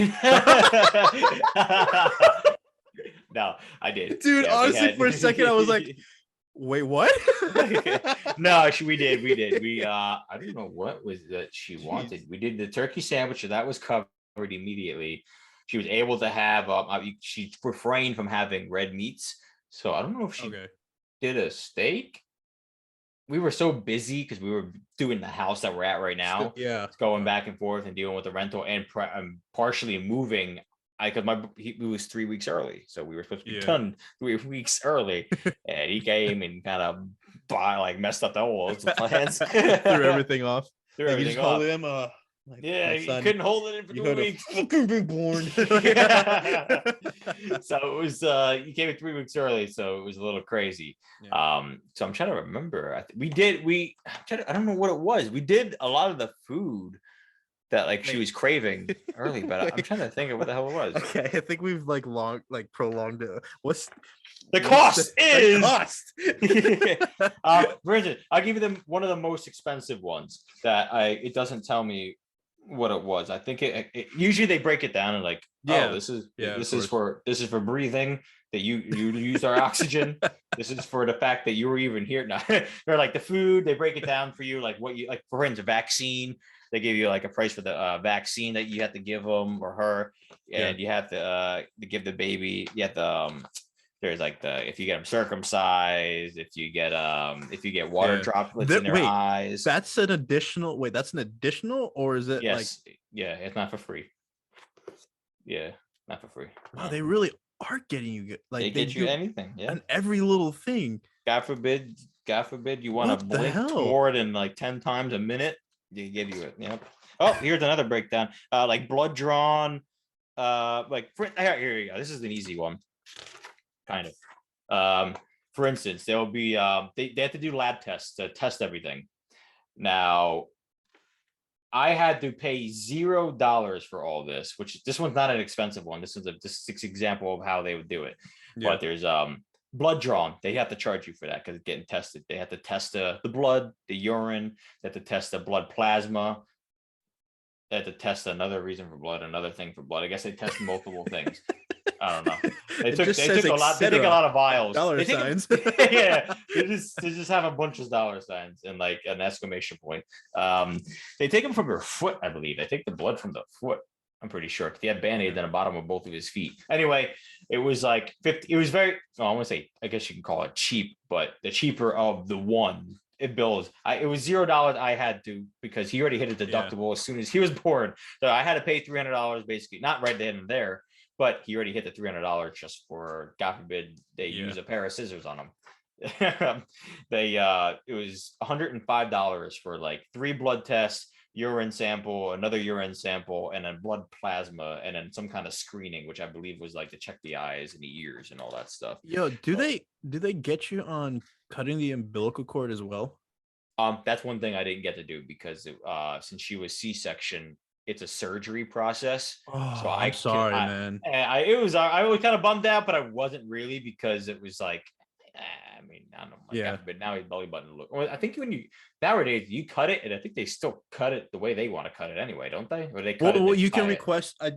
no, I did. Dude, Yeah, we honestly, for a second, I was like, wait, what? No, we did. I don't know what was that she wanted. We did the turkey sandwich, so that was covered immediately. She was able to have. She refrained from having red meats, so I don't know if she did a steak. We were so busy because we were doing the house that we're at right now. Yeah, going back and forth and dealing with the rental and partially moving. It was 3 weeks early, so we were supposed to be done 3 weeks early, and he came and kind of messed up the whole plans. Threw everything off. Threw everything off. He couldn't hold it in for 2 weeks. Fucking be born. So it was he came in 3 weeks early, so it was a little crazy. So I'm trying to remember. I don't know what it was. We did a lot of the food that she was craving early, but I'm trying to think of what the hell it was. Okay, I think we've prolonged it. What's the cost is the cost? Bridget, I'll give you one of the most expensive ones that it doesn't tell me what it was. I think it usually they break it down and this is for breathing, that you used our oxygen. This is for the fact that you were even here. Now they're like the food, they break it down for you, like what you like, for instance, a vaccine. They give you like a price for the vaccine that you have to give them or her, and you have to give the baby. You have to there's if you get them circumcised, if you get water droplets in their eyes. That's an additional. Wait, that's an additional, or is it it's not for free. Yeah, not for free. Wow, they really are getting you they get you anything. Yeah, and every little thing. God forbid you want to blink more than 10 times a minute. They give you it. Yep. Oh, here's another breakdown. Blood drawn, like here you go. This is an easy one, kind of. For instance, there'll be they have to do lab tests to test everything. Now, I had to pay $0 for all this, which this one's not an expensive one. This is just an example of how they would do it. Yeah. But there's blood drawn. They have to charge you for that because it's getting tested. They have to test the blood, the urine. They have to test the blood plasma. They have to test another reason for blood, another thing for blood. I guess they test multiple things. I don't know. They It took just says a lot. They take a etc. lot of vials. Dollar They take signs. yeah, they just have a bunch of dollar signs and like an exclamation point. They take them from your foot, I believe. They take the blood from the foot. I'm pretty sure. He had band-aids on the bottom of both of his feet. Anyway, it was like 50. It was very. Oh, I want to say. I guess you can call it cheap, but the cheaper of the one. It bills. It was $0. I had to because he already hit a deductible as soon as he was born. So I had to pay $300 basically, not right then and there, but he already hit the $300 just for God forbid they use a pair of scissors on him. It was $105 for like 3 blood tests, urine sample, another urine sample, and then blood plasma, and then some kind of screening, which I believe was like to check the eyes and the ears and all that stuff. Yo, do they get you on cutting the umbilical cord as well? That's one thing I didn't get to do because since she was C-section, it's a surgery process. Oh, so I'm sorry, man. I was kind of bummed out, but I wasn't really because it was like, I mean, I don't know. Yeah. But now his belly button look. Well, I think when you nowadays you cut it, and I think they still cut it the way they want to cut it anyway, don't they? Or they cut it. Well, you can tie it? request. I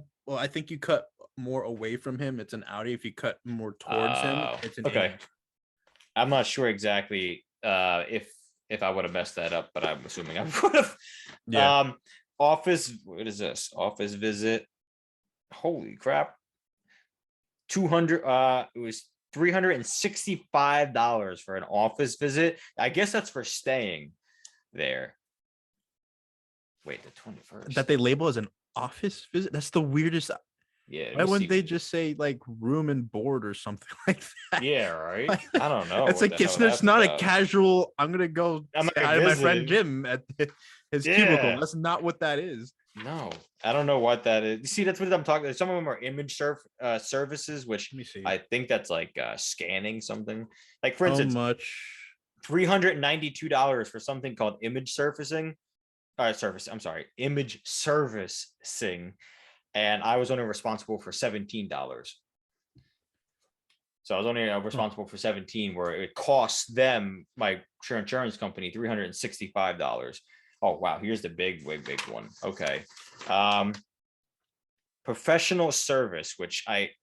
think you cut more away from him. It's an outie. If you cut more towards him, it's an okay. in. I'm not sure exactly if I would have messed that up, but I'm assuming I would have. Yeah. Office. What is this? Office visit. Holy crap. 200. It was $365 for an office visit. I guess that's for staying there. Wait, the 21st. That they label as an office visit. That's the weirdest. Yeah. Why wouldn't they just say like room and board or something like that? Yeah, right. I don't know. It's like it's not a casual. I'm gonna go say hi to my friend Jim at his cubicle. That's not what that is. No, I don't know what that is. See, that's what I'm talking. Some of them are image services, which Let me see. I think that's like scanning something. Like for How instance, much? $392 for something called image surfacing. I'm sorry, image servicing, and I was only responsible for $17. So I was only responsible for 17, where it cost them, my insurance company, $365. Oh, wow. Here's the big one. Okay. Professional service,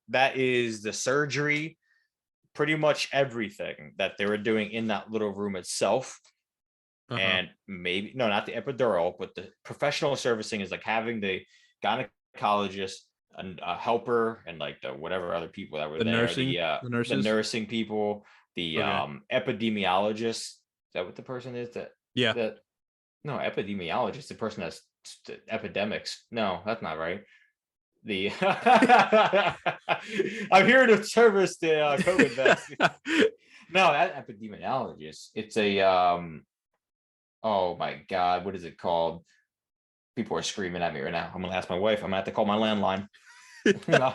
that is the surgery, pretty much everything that they were doing in that little room itself. And maybe, no, not the epidural, but the professional servicing is like having the gynecologist and a helper and like the whatever other people that were The there, nursing, the nurses? the nursing people, the epidemiologist. Is that what the person is? No, epidemiologist, the person that's epidemics. No, that's not right. I'm here to service the COVID vaccine. No, that epidemiologist. It's a oh my God, what is it called? People are screaming at me right now. I'm gonna ask my wife. I'm gonna have to call my landline. No,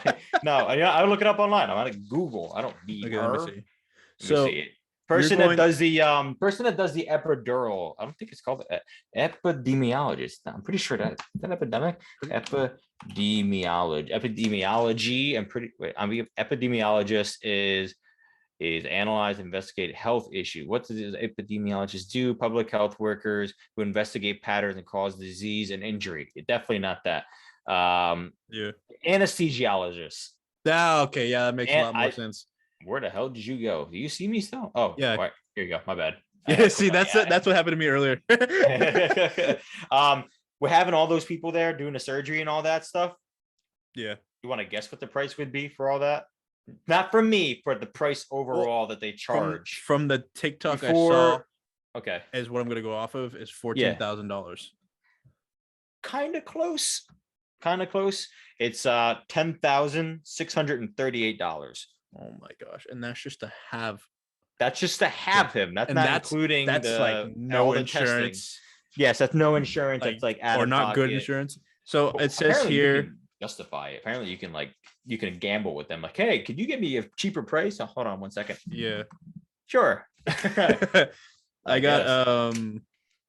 I look it up online. I'm gonna Google. I don't need her. Let me see. Let me see it. Person that does the epidural. I don't think it's called epidemiologist. No, I'm pretty sure that is that epidemic. Epidemiology. Epidemiologist is analyze, investigate health issue. What does epidemiologists do? Public health workers who investigate patterns and cause disease and injury. Definitely not that. Anesthesiologist. Okay, yeah, that makes a lot more sense. Where the hell did you go? Do you see me still? Oh, yeah. Right, here you go. My bad. Yeah, see, that's what happened to me earlier. We're having all those people there doing the surgery and all that stuff. Yeah. You want to guess what the price would be for all that? Not for me, for the price overall that they charge. From the TikTok I saw, okay, is what I'm gonna go off of is $14,000. Kind of close. It's $10,638. Oh my gosh. And that's just to have him. That's not including like no insurance. Yes, that's no insurance. That's like or not good insurance. So it says here justify it. Apparently, you can gamble with them. Like, hey, could you give me a cheaper price? Oh, hold on 1 second. Yeah. Sure. I guess. got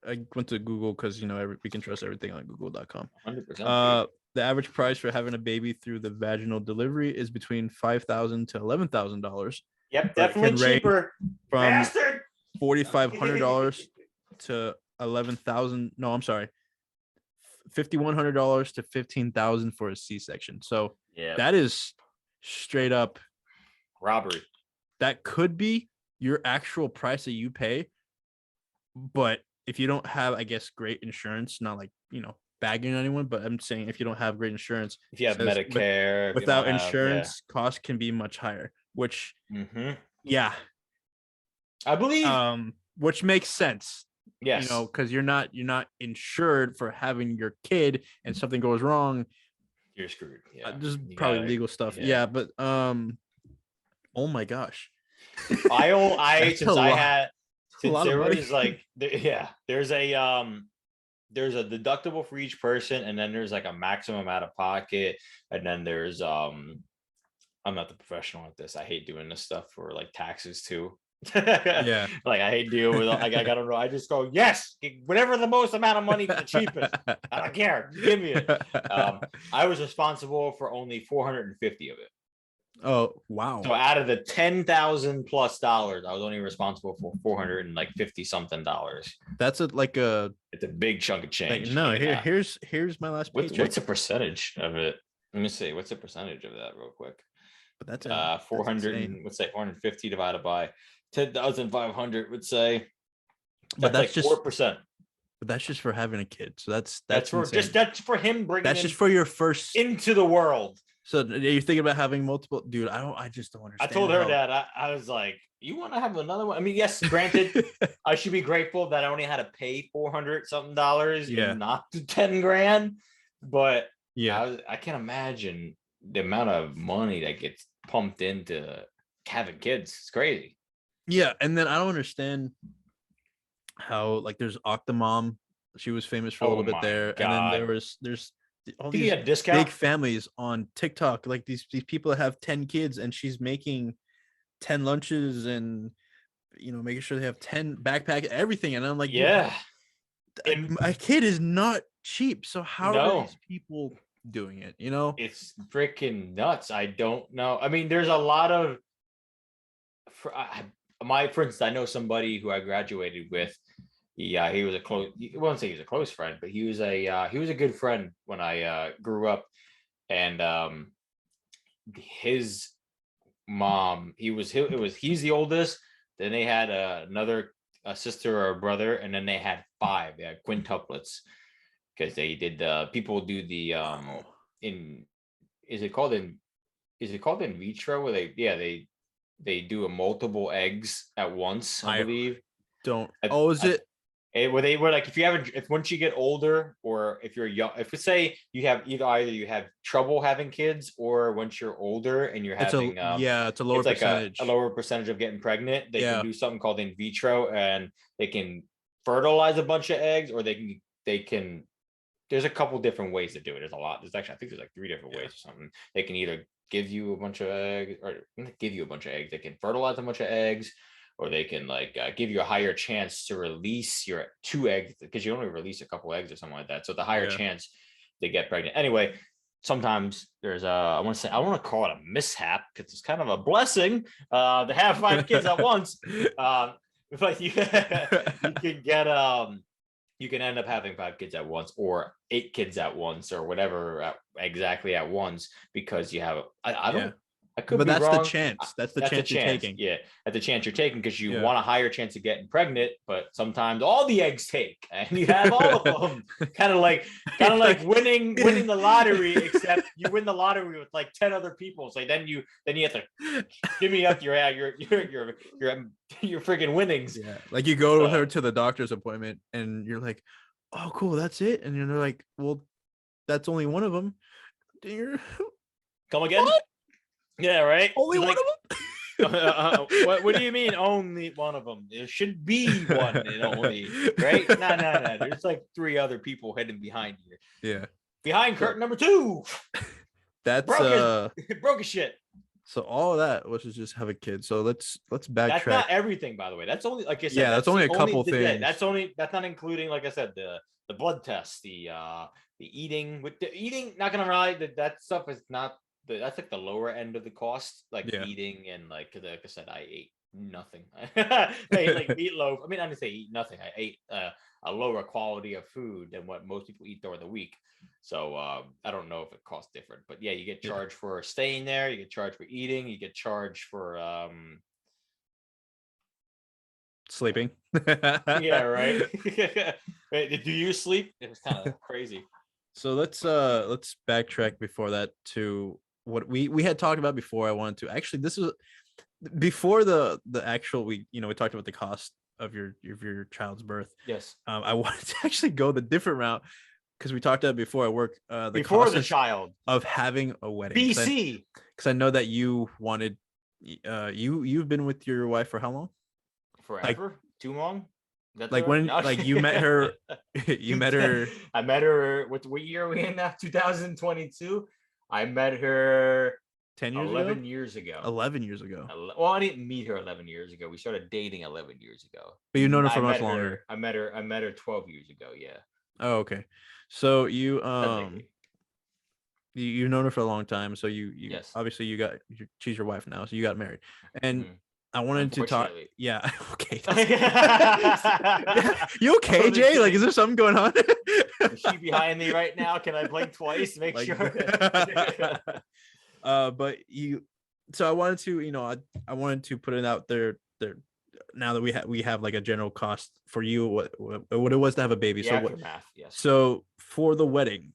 I went to Google because we can trust everything on google.com. 100%. The average price for having a baby through the vaginal delivery is between $5,000 to $11,000. Yep, but it can definitely range cheaper. From Bastard. $4,500 to 11,000. No, I'm sorry, $5,100 to 15,000 for a C-section. So Yeah, that is straight up. robbery. That could be your actual price that you pay, but if you don't have, I guess, great insurance, not like bagging anyone, but I'm saying if you don't have great insurance, If you have says Medicare, if you without don't have- insurance, costs can be much higher. Which, Mhm. yeah, I believe. which makes sense. Yes. Because you're not insured for having your kid, and something goes wrong. You're screwed. Yeah. There's You probably gotta- legal stuff. yeah. Yeah, but oh my gosh. I That's since a I lot- had a since lot of there money. was like there's a deductible for each person, and then there's like a maximum out of pocket, and then there's I'm not the professional at this. I hate doing this stuff for like taxes too. Yeah. Like I hate dealing with like I don't know. I just go, yes, whatever the most amount of money for the cheapest. I don't care. Give me it. I was responsible for only 450 of it. Oh wow. So out of the $10,000 plus, I was only responsible for 450 something dollars. That's It's a big chunk of change. no, Yeah. here's my last paycheck. What's the percentage of it? Let me see. What's the percentage of that real quick? But that's 400 insane. and let's say 450 divided by 10,500 would say. But that's like just 4%. But that's just for having a kid. So that's For insane. that's for him bringing That's him just for your first. into the world. So you're thinking about having multiple, dude? I just don't I understand. told her how- that I was like, you want to have another one? I mean, yes, granted, I should be grateful that I only had to pay 400 something dollars, Yeah. and not 10 grand. But yeah, I can't imagine the amount of money that gets pumped into having kids. It's crazy. yeah, and then I don't understand how like there's Octomom. She was famous for a little Oh bit my there, and then God. there's all Do you these get a discount? big families on TikTok, like these people that have 10 kids, and she's making 10 lunches and making sure they have 10 backpack, everything. And I'm like, dude, Yeah. And my kid is not cheap. So how No. are these people doing it? it's freaking nuts. I don't know. I mean, there's a lot of for instance, I know somebody who I graduated with. He was a close. I won't say he was a close friend, but he was a good friend when I grew up. And his mom, he's the oldest. Then they had a sister or a brother, and then they had 5. They had quintuplets because they did people do the is it called in vitro where they do a multiple eggs at once, I I believe. don't. I- Oh, is I- it? Where they were like, if once you get older, or if you're young, if we say you have either you have trouble having kids, or once you're older and you're It's having it's a lower it's like percentage. a lower percentage of getting pregnant, they Yeah. can do something called in vitro, and they can fertilize a bunch of eggs, or they can there's a couple different ways to do it. There's a lot. There's actually, I think there's like 3 different ways or something. They can either give you a bunch of eggs, or not give you a bunch of eggs. They can fertilize a bunch of eggs, or they can give you a higher chance to release your 2 eggs, because you only release a couple eggs or something like that. So the higher Yeah. chance they get pregnant. Anyway, sometimes there's I want to call it a mishap, because it's kind of a blessing to have 5 kids at once. But you can get you can end up having 5 kids at once, or 8 kids at once, or whatever exactly at once, because you have I don't Yeah. I could But be that's wrong. the chance. That's the That's a chance you're taking. Yeah, that's the chance you're taking, because you Yeah. want a higher chance of getting pregnant, but sometimes all the eggs take, and you have all of them. kind of like winning the lottery, except you win the lottery with like 10 other people. So then you have to jimmy up your freaking winnings. Yeah, like you go with her to the doctor's appointment, and you're like, "Oh, cool, that's it," and they're like, "Well, that's only one of them." Come again? What? Yeah, right. Only Like, one of them? what do you mean only one of them? There should be one and only, right? No. There's like 3 other people hidden behind you. Yeah. Behind curtain number 2. that's Broke his shit. so all of that was to just have a kid. So let's That's backtrack. not everything, by the way. That's only, like I said, Yeah, that's only a couple things. That's not including, like I said, the blood tests, the eating. With the eating, not gonna lie, that stuff is not that's like the lower end of the cost, like Yeah. eating, and like I said, I ate nothing. I ate like meatloaf. I mean, I didn't say eat nothing. I ate a lower quality of food than what most people eat during the week. So I don't know if it costs different, but yeah, you get Yeah. charged for staying there, you get charged for eating, you get charged for Sleeping. yeah, right. Wait, do you sleep? It was kind of crazy. So let's backtrack before that to what we had talked about before. I wanted to actually, this was before the actual, we talked about the cost of your child's birth. Yes. I wanted to actually go the different route because we talked about before at work, the Before cost the child. of having a wedding. BC. Because I know that you wanted, you've been with your wife for how long? Forever? Too long? That's Like all right? when, No. like you met her, you met her. I met her. What year are we in now? 2022. I met her 10 years 11 ago. years ago. 11 years ago. Well, I didn't meet her 11 years ago. We started dating 11 years ago. But you've known her for I much met longer. I met her 12 years ago. Yeah. Oh, okay. So you've known her for a long time. So you Yes. obviously she's your wife now. So you got married, and Mhm. I wanted to talk. Unfortunately. Yeah. Okay. You okay, Jay? Like, is there something going on? Is she behind me right now? Can I blink twice to make Like- sure? But so I wanted to, I wanted to put it out there now that we have like a general cost for you, what it was to have a baby. The So aftermath, yes. so for the wedding,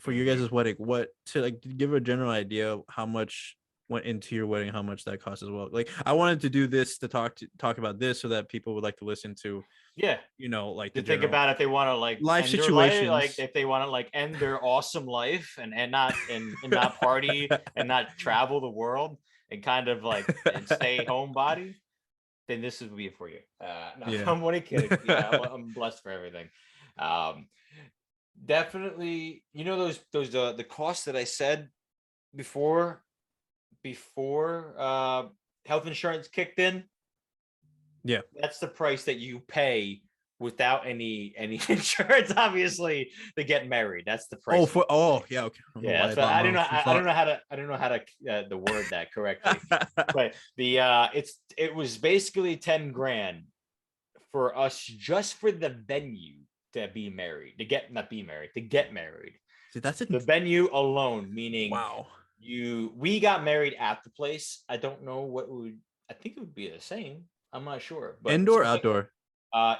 for your Mhm. guys' wedding, what to like give a general idea of how much went into your wedding, how much that cost as well. Like, I wanted to do this to talk about this so that people would like to listen to, Yeah. like To the think general about if they want to like life end their life, situations. like if they want to like end their awesome life and not not party and not travel the world and kind of like and stay home body, then this would be it for you. No, Yeah. I'm only kidding. Yeah, I'm blessed for everything. Definitely, those the costs that I said before health insurance kicked in. Yeah. That's the price that you pay without any insurance, obviously, to get married. That's the price. Yeah, okay. Yeah, that's what, I don't know. I don't know how to the word that correctly. But it was basically 10 grand for us just for the venue to be married, to get married. See, that's The venue alone, meaning wow. we got married at the place. I don't know I think it would be the same. I'm not sure. But Indoor, outdoor.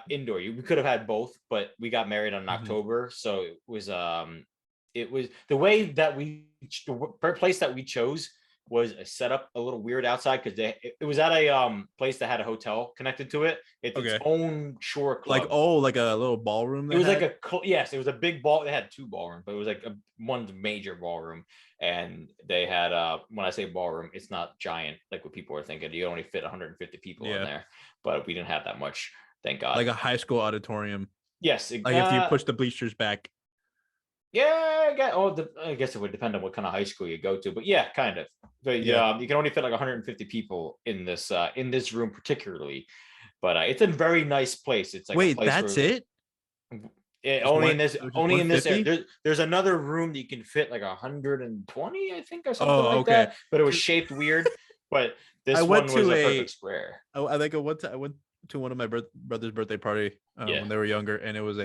Indoor. We could have had both, but we got married in Mhm. October, so it was the way that the place that we chose was set up a little weird outside because it was at a place that had a hotel connected to it. It's Okay. its own shore club. Like a little ballroom. It was like yes, it was a big ball. They had two ballrooms, but it was like one major ballroom. And they had when I say ballroom, it's not giant like what people are thinking. You only fit 150 people in there, but we didn't have that much. Thank God. Like a high school auditorium. Yes. Like if you push the bleachers back. Yeah, I guess it would depend on what kind of high school you go to, but yeah, kind of. But Yeah. you can only fit like 150 people in this room particularly. But it's a very nice place. It's like Wait, a place that's where, it? only in this area. 150? There's another room that you can fit like 120, I think, or something Oh, like okay. that. But it was shaped weird. But this I went one was to a a- perfect square. I think I went to one of my brother's birthday party Yeah. when they were younger, and it was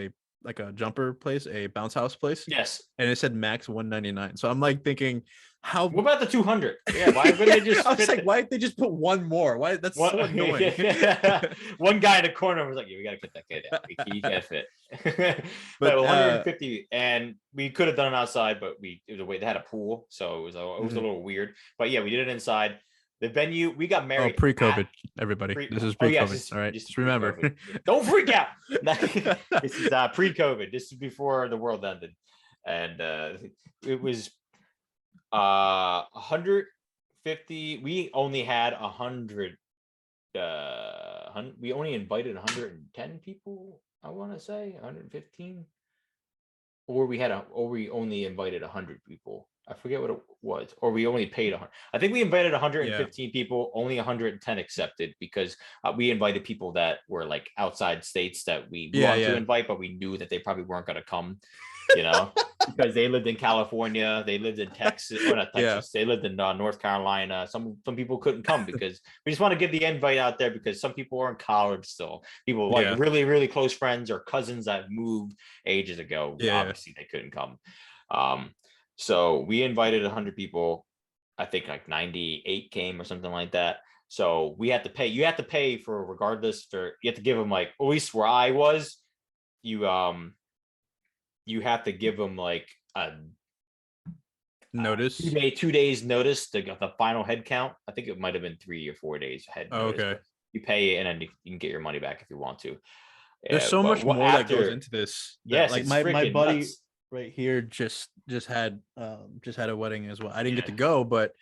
like a jumper place, a bounce house place, Yes. and it said max 199. So I'm like thinking, how? What about the 200? Yeah, why wouldn't they just I was fit like, the- why did they just put one more? Why? That's so annoying. One guy in the corner was like, "Yeah, we gotta get that kid out. He can't fit." But But, 150, and we could have done it outside, but it was a way they had a pool, so it was a Mhm. little weird. But yeah, we did it inside. The venue, we got Oh, married. pre-COVID, everybody. This is pre-COVID. yes, all right, this is just remember. pre-COVID. Don't freak out. This is pre-COVID. This is before the world ended, and it was 150. We only had 100. We only invited 110 people. I want to say 115, or we only invited 100 people. I forget what it was, or we only paid 100. I think we invited Yeah. 115 people, only 110 accepted because we invited people that were like outside states that we Yeah, wanted to yeah. invite, but we knew that they probably weren't going to come, you know, because they lived in California, they lived in Texas, or not Yeah. Texas, they lived in North Carolina. Some people couldn't come because we just want to give the invite out there because some people are in college still. People like Yeah. really, really close friends or cousins that moved ages ago. Yeah. Obviously, they couldn't come. So we invited 100 people. I think like 98 came or something like that. So we had to pay. You have to pay for regardless. For you have to give them like at least where I was. You have to give them like a Notice. 2 days notice to get the final head count. I think it might have been 3 or 4 days head. Oh, notice, okay. but you pay it and then you can get your money back if you want to. There's so But much more that goes after- into this. that, Yes, like it's my freaking buddy nuts. right here just had a wedding as well. I didn't get to Yeah. go, but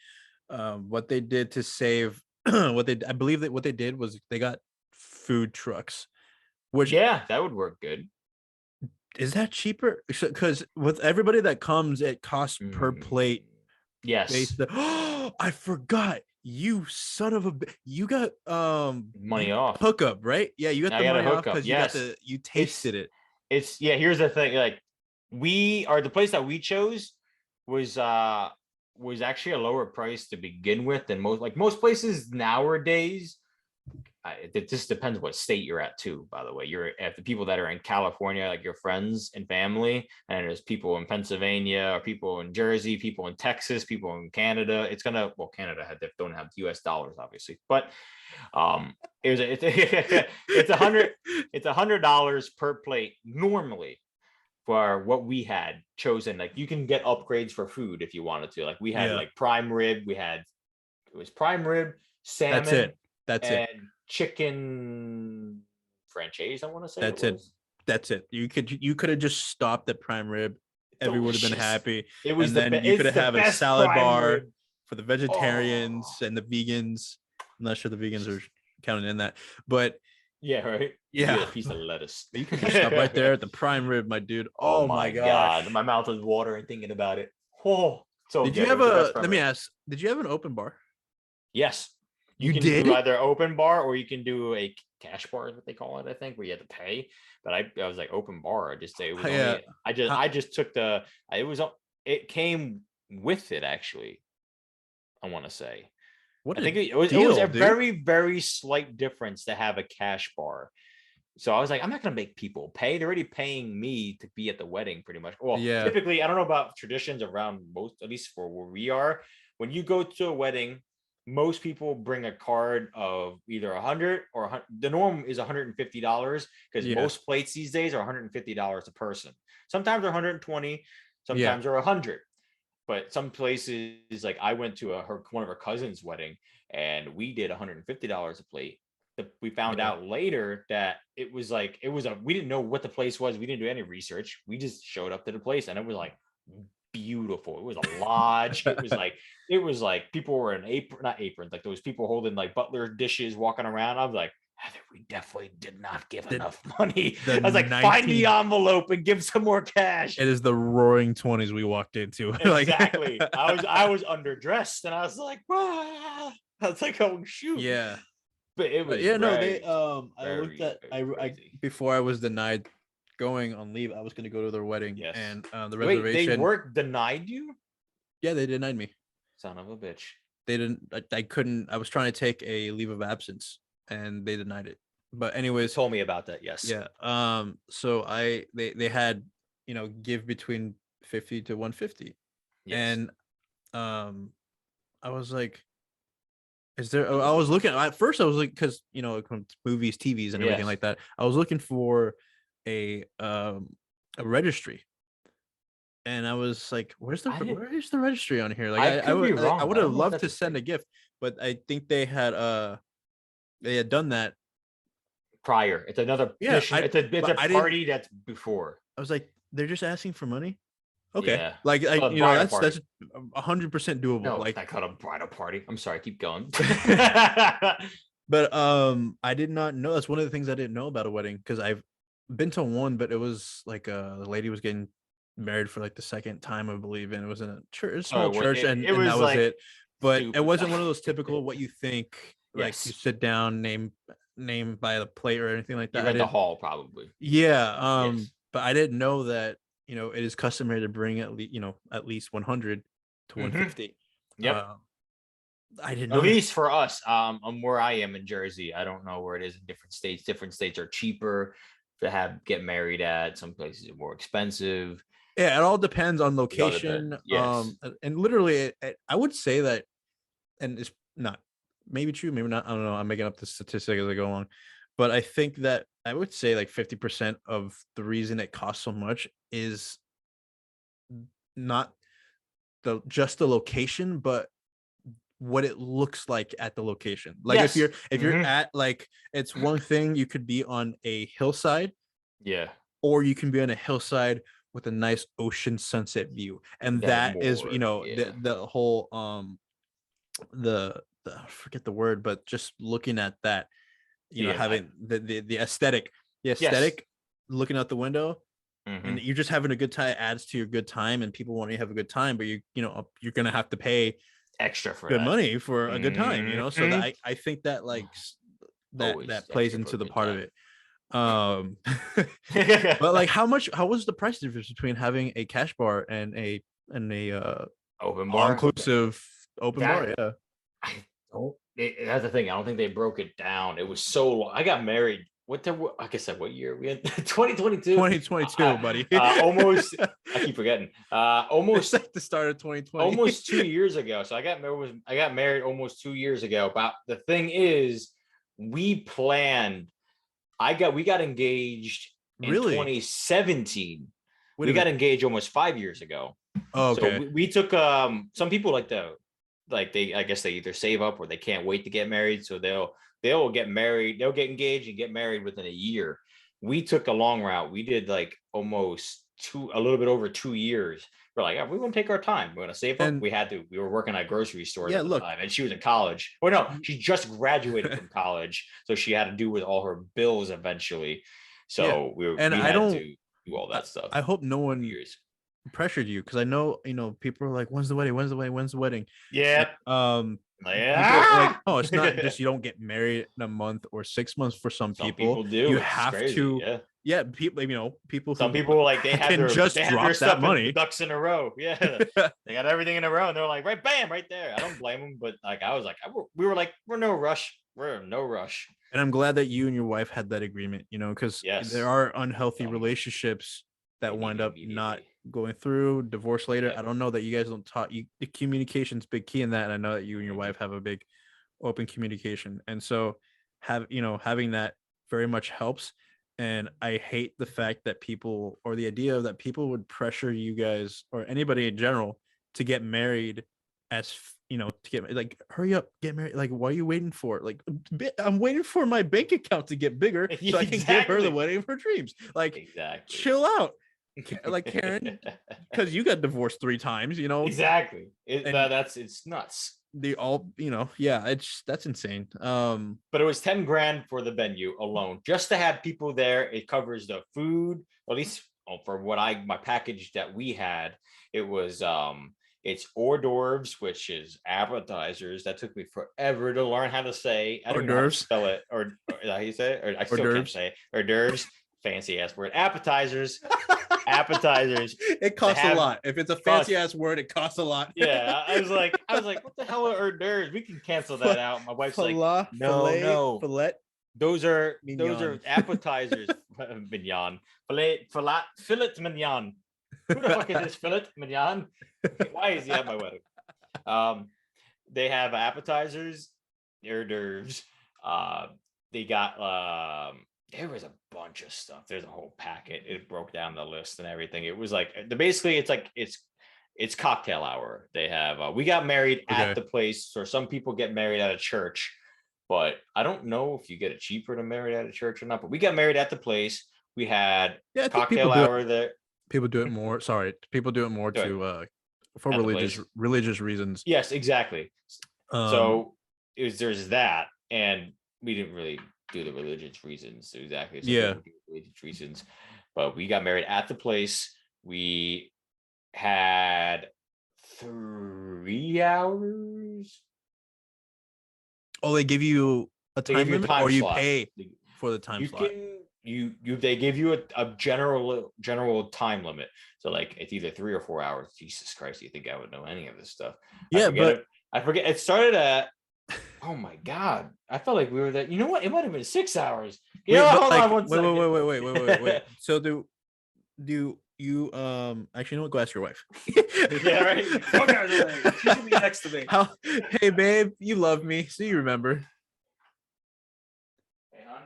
what they did to save I believe that what they did was they got food trucks, which Yeah, that would work good. is that cheaper? Because with everybody that comes, it costs per plate. Yes. I forgot. You son of a you got Money off. hookup, right? Yeah, you got I the got a money off hookup, because yes. you tasted it. It's here's the thing, like the place that we chose was actually a lower price to begin with than most places nowadays. It just depends what state you're at too, by the way. You're at the people that are in California, like your friends and family, and there's people in Pennsylvania, or people in Jersey, people in Texas, people in Canada. It's gonna Canada don't have US dollars, obviously, but it's $100 per plate normally for what we had chosen. Like you can get upgrades for food if you wanted to. Like we had like prime rib, it was prime rib, salmon, That's and it. chicken franchise, I want to say. That's it. You could have just stopped at prime rib. Everyone would have been Delicious. happy. It was and then you could have a salad bar for the vegetarians and the vegans. I'm not sure the vegans are counted in that, but yeah, right. Yeah, a piece of lettuce. You can just stop right there at the prime rib, my dude. Oh my god, my mouth is watering thinking about it. Oh, so did you have let me ask? Did you have an open bar? Yes. You can did? do either open bar or you can do a cash bar, is what they call it, I think, where you have to pay. But I was like open bar. I just say it was only, I just took it came with it actually. I want to say. I think it was a very, very slight difference to have a cash bar. So I was like, I'm not gonna make people pay. They're already paying me to be at the wedding, pretty much. Well, typically, I don't know about traditions around most, at least for where we are. When you go to a wedding, most people bring a card of either 100 or the norm is $150 because most plates these days are $150 a person. Sometimes they're 120, sometimes they're 100. But some places, like I went to one of her cousin's wedding, and we did $150 a plate. We found out later that we didn't know what the place was. We didn't do any research. We just showed up to the place, and it was like beautiful. It was a lodge. it was like people were in not aprons, like those people holding like butler dishes walking around. I was like, we definitely did not give enough money. I was like, find the envelope and give some more cash. It is the roaring 20s we walked into. Exactly. I was underdressed, and I was like, I was like, oh shoot. Yeah. But it was I looked at I before I was denied going on leave. I was going to go to their wedding, and the reservation. They weren't denied you? Yeah, they denied me. Son of a bitch. They didn't. I couldn't. I was trying to take a leave of absence, and they denied it. But anyways, you told me about that. Yes. Yeah. So they had give between 50 to 150, and I was like, is there? I was looking at first. I was like, because movies, TVs, and everything like that. I was looking for a registry, and I was like, where's the registry on here? Like, I would have loved to send a gift, but I think they had done that prior. It's another it's a party that's before. I was like, they're just asking for money. Okay, yeah. That's 100% doable. No, like I called a bridal party. I'm sorry, keep going. But I did not know. That's one of the things I didn't know about a wedding, because I've been to one, but it was like the lady was getting married for like the second time, I believe, and it was in a church, a Sorry, small church, it and that was was like it. But it stupid. wasn't one of those typical what you think, like you Yes, sit down, name by the plate or anything like that. you're I at the didn't. hall probably. Yeah, Yes. but I didn't know that it is customary to bring at least 100 to Hmm. 150. Yep. I didn't At know that. least for us, where I am in Jersey. I don't know where it is in different states. Different states are cheaper to get married at. Some places are more expensive. Yeah, it all depends on It all depends. location. Yes. And literally, I would say that, and it's not maybe true, maybe not. I don't know. I'm making up the statistic as I go along, but I think that I would say like 50% of the reason it costs so much is not just the location, but what it looks like at the location. Like Yes. if you're Mhm. at, like, it's one thing, you could be on a hillside, Yeah. or you can be on a hillside with a nice ocean sunset view, and That that is more. Yeah. the whole the I forget the word, but just looking at that, Yeah. having the aesthetic, Yes. looking out the window, and Hmm. you're just having a good time, adds to your good time, and people want to have a good time, but you're gonna have to pay Extra for good that. money for a good time, so that Mhm. I think that, like, Always that plays extra for a into the good part of time. it. um but like, how was the price difference between having a cash bar and a Open all bar. inclusive open bar? That Yeah. I don't. That's the thing. I don't think they broke it down. It was so long. I got married. Like I said, what year we had? 2022. 2022, buddy. Almost. I keep forgetting. It's Almost like the start of 2020. almost 2 years ago. So I got married almost 2 years ago. But the thing is, we planned. We got engaged in Really? 2017. Wait We a got minute. engaged almost 5 years ago. Oh, So okay. we took some people they, I guess they either save up or they can't wait to get married. So they'll get married, they'll get engaged and get married within a year. We took a long route. We did like almost a little bit over 2 years. We're like, we want to take our time. We're gonna save up. And We had to. We were working at grocery stores yeah, at the look, time, and she was in college. Well, no, she just graduated from college, so she had to do with all her bills eventually. yeah. So And we I had don't to do all that stuff. I hope no one Years. pressured you, because I know, people are like, when's the wedding? When's the wedding? When's the wedding? Yeah. People are like, Yeah. oh, it's not just you don't get married in a month or 6 months. For some Some people, people do. you It's have crazy. to. Yeah. Yeah, people Some who people like they had can just they had their drop that stuff in money. ducks in a row. Yeah. They got everything in a row and they're like, right, bam, right there. I don't blame them, but like I was like, we were like, we're no rush. We're in no rush. And I'm glad that you and your wife had that agreement, because Yes. there are unhealthy Um, relationships that they need wind me up not immediately. going through, divorce later. Yep. I don't know that you guys don't talk. The communication's big key in that, and I know that you and your Mhm. wife have a big open communication, and so having that very much helps. And I hate the fact that people, or the idea that people would pressure you guys or anybody in general to get married to get, like, hurry up, get married. Like, what are you waiting for? Like, I'm waiting for my bank account to get bigger so I can give her the Exactly. wedding of her dreams. Like, Exactly. chill out. Like, Karen, because you got divorced 3 times, Exactly. and It's nuts. they all, yeah, that's insane. But it was 10 grand for the venue alone, just to have people there. It covers the food, at least for my package that we had. It was it's hors d'oeuvres, which is appetizers. That took me forever to learn how to say. I don't Hors even know how to d'oeuvres. spell it, or is that how you say it? Or I Hors still can't d'oeuvres. say it. Hors d'oeuvres, fancy ass word. Appetizers. Appetizers. It costs a have lot. If it's a cost fancy ass word, it costs a lot. Yeah, I was like, what the hell are hors d'oeuvres? We can cancel that out. My wife's like, no. Filet Those are mignon. appetizers. Mignon. Fillet mignon. Who the fuck is this fillet mignon? Why is he at my wedding? They have appetizers, hors d'oeuvres. They got there was a bunch of stuff. There's a whole packet. It broke down the list and everything. It was like basically it's cocktail hour. They have we got married Okay. at the place, or some people get married at a church, but I don't know if you get it cheaper to marry at a church or not. But we got married at the place. We had Yeah, I think cocktail hour there people do it more. Sorry, people do it more Go ahead. to for At the religious reasons. Yes, exactly. So there's that, and we didn't really do the religious reasons exactly. So Yeah. religious reasons, but we got married at the place. we had 3 hours. Oh, they give you a They time give you a limit, time or you slot. pay for the time You slot. can they give you a general time limit. So like it's either 3 or 4 hours. Jesus Christ, you think I would know any of this stuff? Yeah, but I forget. It started at. Oh my god! I felt like we were there. You know what? It might have been 6 hours. You know, but hold like, on one second. wait. So do you actually, you know what? Go ask your wife. Yeah, right. Fuck out of the way. She should be next to me. Hey, babe, you love me, so you remember. Hey, hon.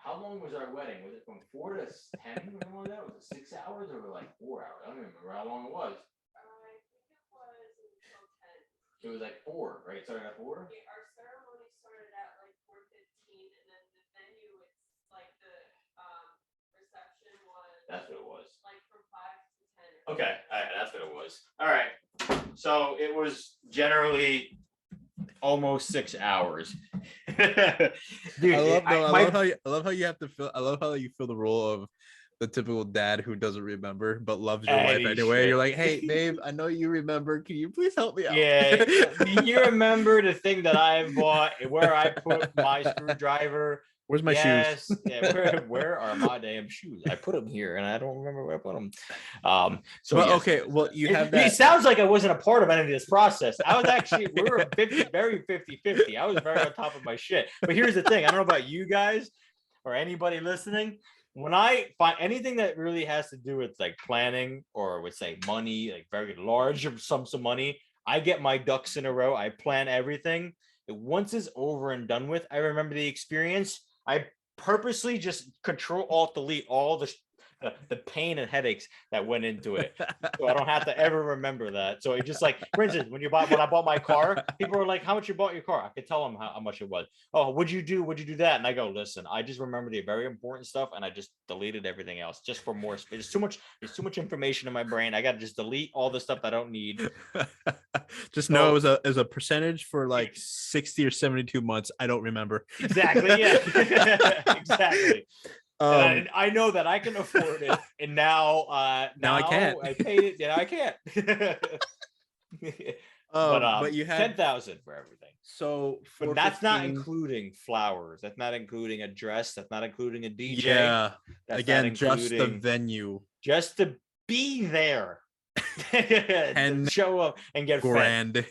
How long was our wedding? Was it from 4 to 10 or something like that? Was it 6 hours or like 4 hours? I don't even remember how long it was. I think it was until 10. It was like 4, right? It started at 4. Yeah, our ceremony started at like 4:15, and then the venue, it's like the reception was That's what it was. like from 5 to 10. Okay, all right, that's what it was. All right, so it was generally almost 6 hours. Dude, I love how you have to feel. I love how you feel the role of the typical dad who doesn't remember but loves your wife Any anyway. shit. You're like, hey, babe, I know you remember. Can you please help me out? Yeah, do you remember the thing that I bought where I put my screwdriver? Where's my shoes? Yeah, where are my damn shoes? I put them here, and I don't remember where I put them. So Well, yes, okay, well, you have it that. sounds like I wasn't a part of any of this process. I was actually, we were 50-50. I was very on top of my shit. But here's the thing: I don't know about you guys or anybody listening. When I find anything that really has to do with like planning or with say money, like very large sums of money, I get my ducks in a row. I plan everything. Once it's over and done with, I remember the experience. I purposely just control alt delete all the pain and headaches that went into it, so I don't have to ever remember that. So it just like, for instance, when I bought my car, people were like, "How much you bought your car?" I could tell them how much it was. Oh, would you do that? And I go, listen, I just remember the very important stuff, and I just deleted everything else just for more space. There's too much information in my brain. I got to just delete all the stuff I don't need. Just know it was a percentage for like 60 or 72 months. I don't remember. Exactly. Yeah. Exactly. And I know that I can afford it, and now I can't. I paid it. Yeah, I can't. But you had 10,000 for everything. So, but that's not including flowers. That's not including a dress. That's not including a DJ. Yeah. That's again, just the venue, just to be there, and show up and get grand.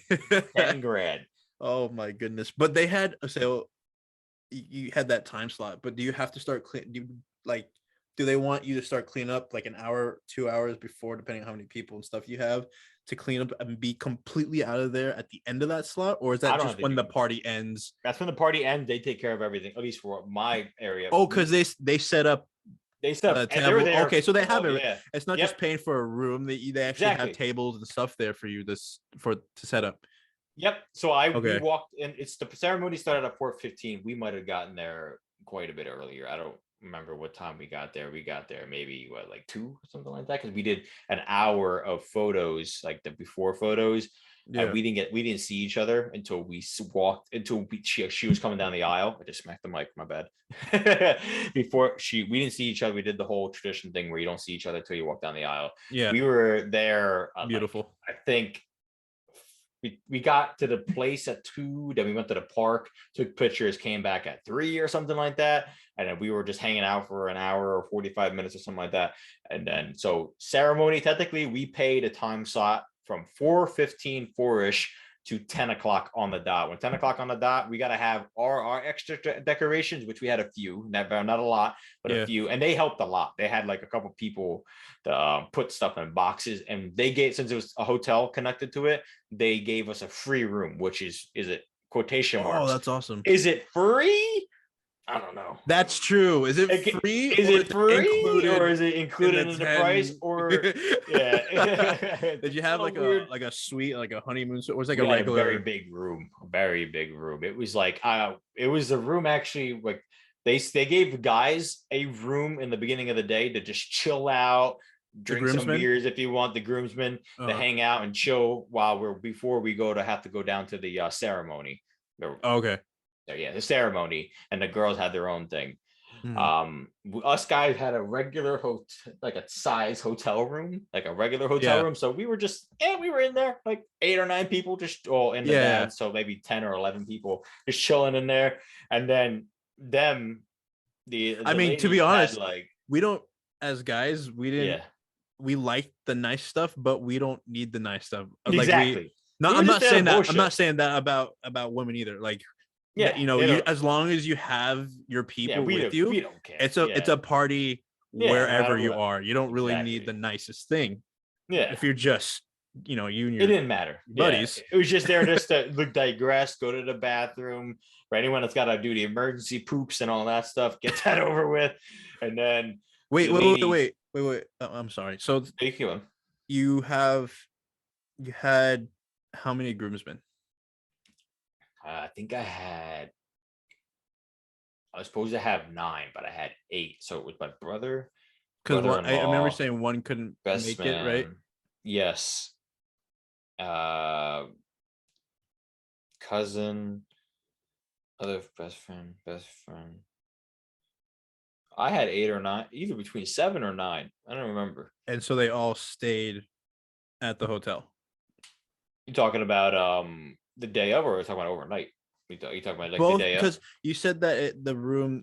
10 grand. Oh my goodness! But they had you had that time slot, but do you have to start do they want you to start clean up like an hour, 2 hours before, depending on how many people and stuff you have, to clean up and be completely out of there at the end of that slot? Or is that just when the party ends? That's when the party ends. They take care of everything, at least for my area. Oh, because they set up. They set up. Okay, so they have it. Yeah. It's not just paying for a room. They actually have tables and stuff there for you to set up. Yep. So we walked in. The ceremony started at 4:15. We might have gotten there quite a bit earlier. I don't remember what time we got there. We got there maybe like 2 or something like that, because we did an hour of photos, like the before photos. Yeah. We didn't see each other until we walked she was coming down the aisle. I just smacked the mic, my bad. We didn't see each other. We did the whole tradition thing where you don't see each other until you walk down the aisle. Yeah. We were there. Beautiful. I think we got to the place at 2, then we went to the park, took pictures, came back at 3 or something like that. And then we were just hanging out for an hour or 45 minutes or something like that. And then, so ceremony, technically we paid a time slot from 4:15, 4-ish to 10 o'clock on the dot. When 10 o'clock on the dot, we got to have our extra decorations, which we had a few, not a lot, but a few, and they helped a lot. They had like a couple people to put stuff in boxes, and they gave, since it was a hotel connected to it, they gave us a free room, which is it quotation marks? Oh, that's awesome. Is it free? I don't know. That's true. Is it free? Is it free, or is it included in the price? Or yeah. Did you have like a suite, like a honeymoon suite, or was it like a regular? Very big room. It was like it was the room actually, like they gave guys a room in the beginning of the day to just chill out, drink some beers if you want, the groomsmen to hang out and chill before we have to go down to the ceremony. Okay. Yeah, the ceremony, and the girls had their own thing. Us guys had a regular hotel, like a size hotel room, like a regular hotel Yeah. room. So we were just, we were in there, like 8 or 9 people, just all in the Yeah. bed. So maybe 10 or 11 people just chilling in there. And then them, the I mean, to be ladies had honest, like, we don't, as guys, we didn't, yeah, we like the nice stuff, but we don't need the nice stuff. Like exactly. no, We were I'm just not there to saying that. I'm bullshit. not saying that about women either. Like, that, Yeah, you know, they you, don't. as long as you have your Yeah, people with you, we don't care. it's Yeah, a party yeah, no wherever matter you what. are. You don't really need Exactly. the nicest thing. Yeah, If you're just, you know, you and it your didn't matter. Yeah, buddies. it was just there just to look, digress, go to the bathroom. For anyone that's got to do the emergency poops and all that stuff, get that over with, and then Wait, the wait, wait, ladies. wait, wait, wait. I'm sorry. So Thank you. you have you had how many groomsmen? I think I was supposed to have 9, but I had 8. So it was my brother, Because I remember brother-in-law, saying one couldn't best make it, right? man. Yes. Uh, cousin, other best friend, best friend. I had 8 or 9, either between 7 or 9. I don't remember. And so they all stayed at the hotel. You talking about the day of, or are you talking about overnight? You talking about like the Both, day of? because you said that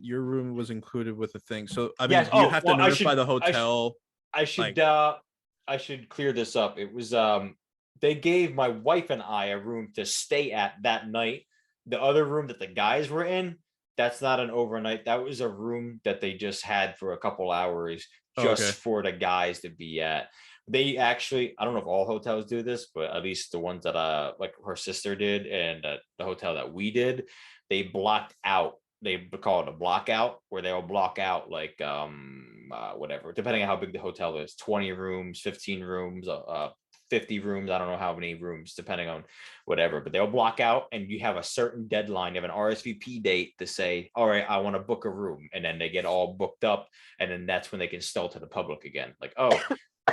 your room was included with the thing. So I mean, Yes. do you Oh, have to well, notify the hotel? Like, I should clear this up. It was they gave my wife and I a room to stay at that night. The other room that the guys were in, that's not an overnight. That was a room that they just had for a couple hours oh, okay, just for the guys to be at. They actually, I don't know if all hotels do this, but at least the ones that like her sister did and the hotel that we did, they blocked out, they call it a block out, where they'll block out like whatever, depending on how big the hotel is, 20 rooms, 15 rooms, 50 rooms, I don't know how many rooms, depending on whatever, but they'll block out, and you have a certain deadline, you have an RSVP date to say, all right, I want to book a room, and then they get all booked up, and then that's when they can sell to the public again, like, oh,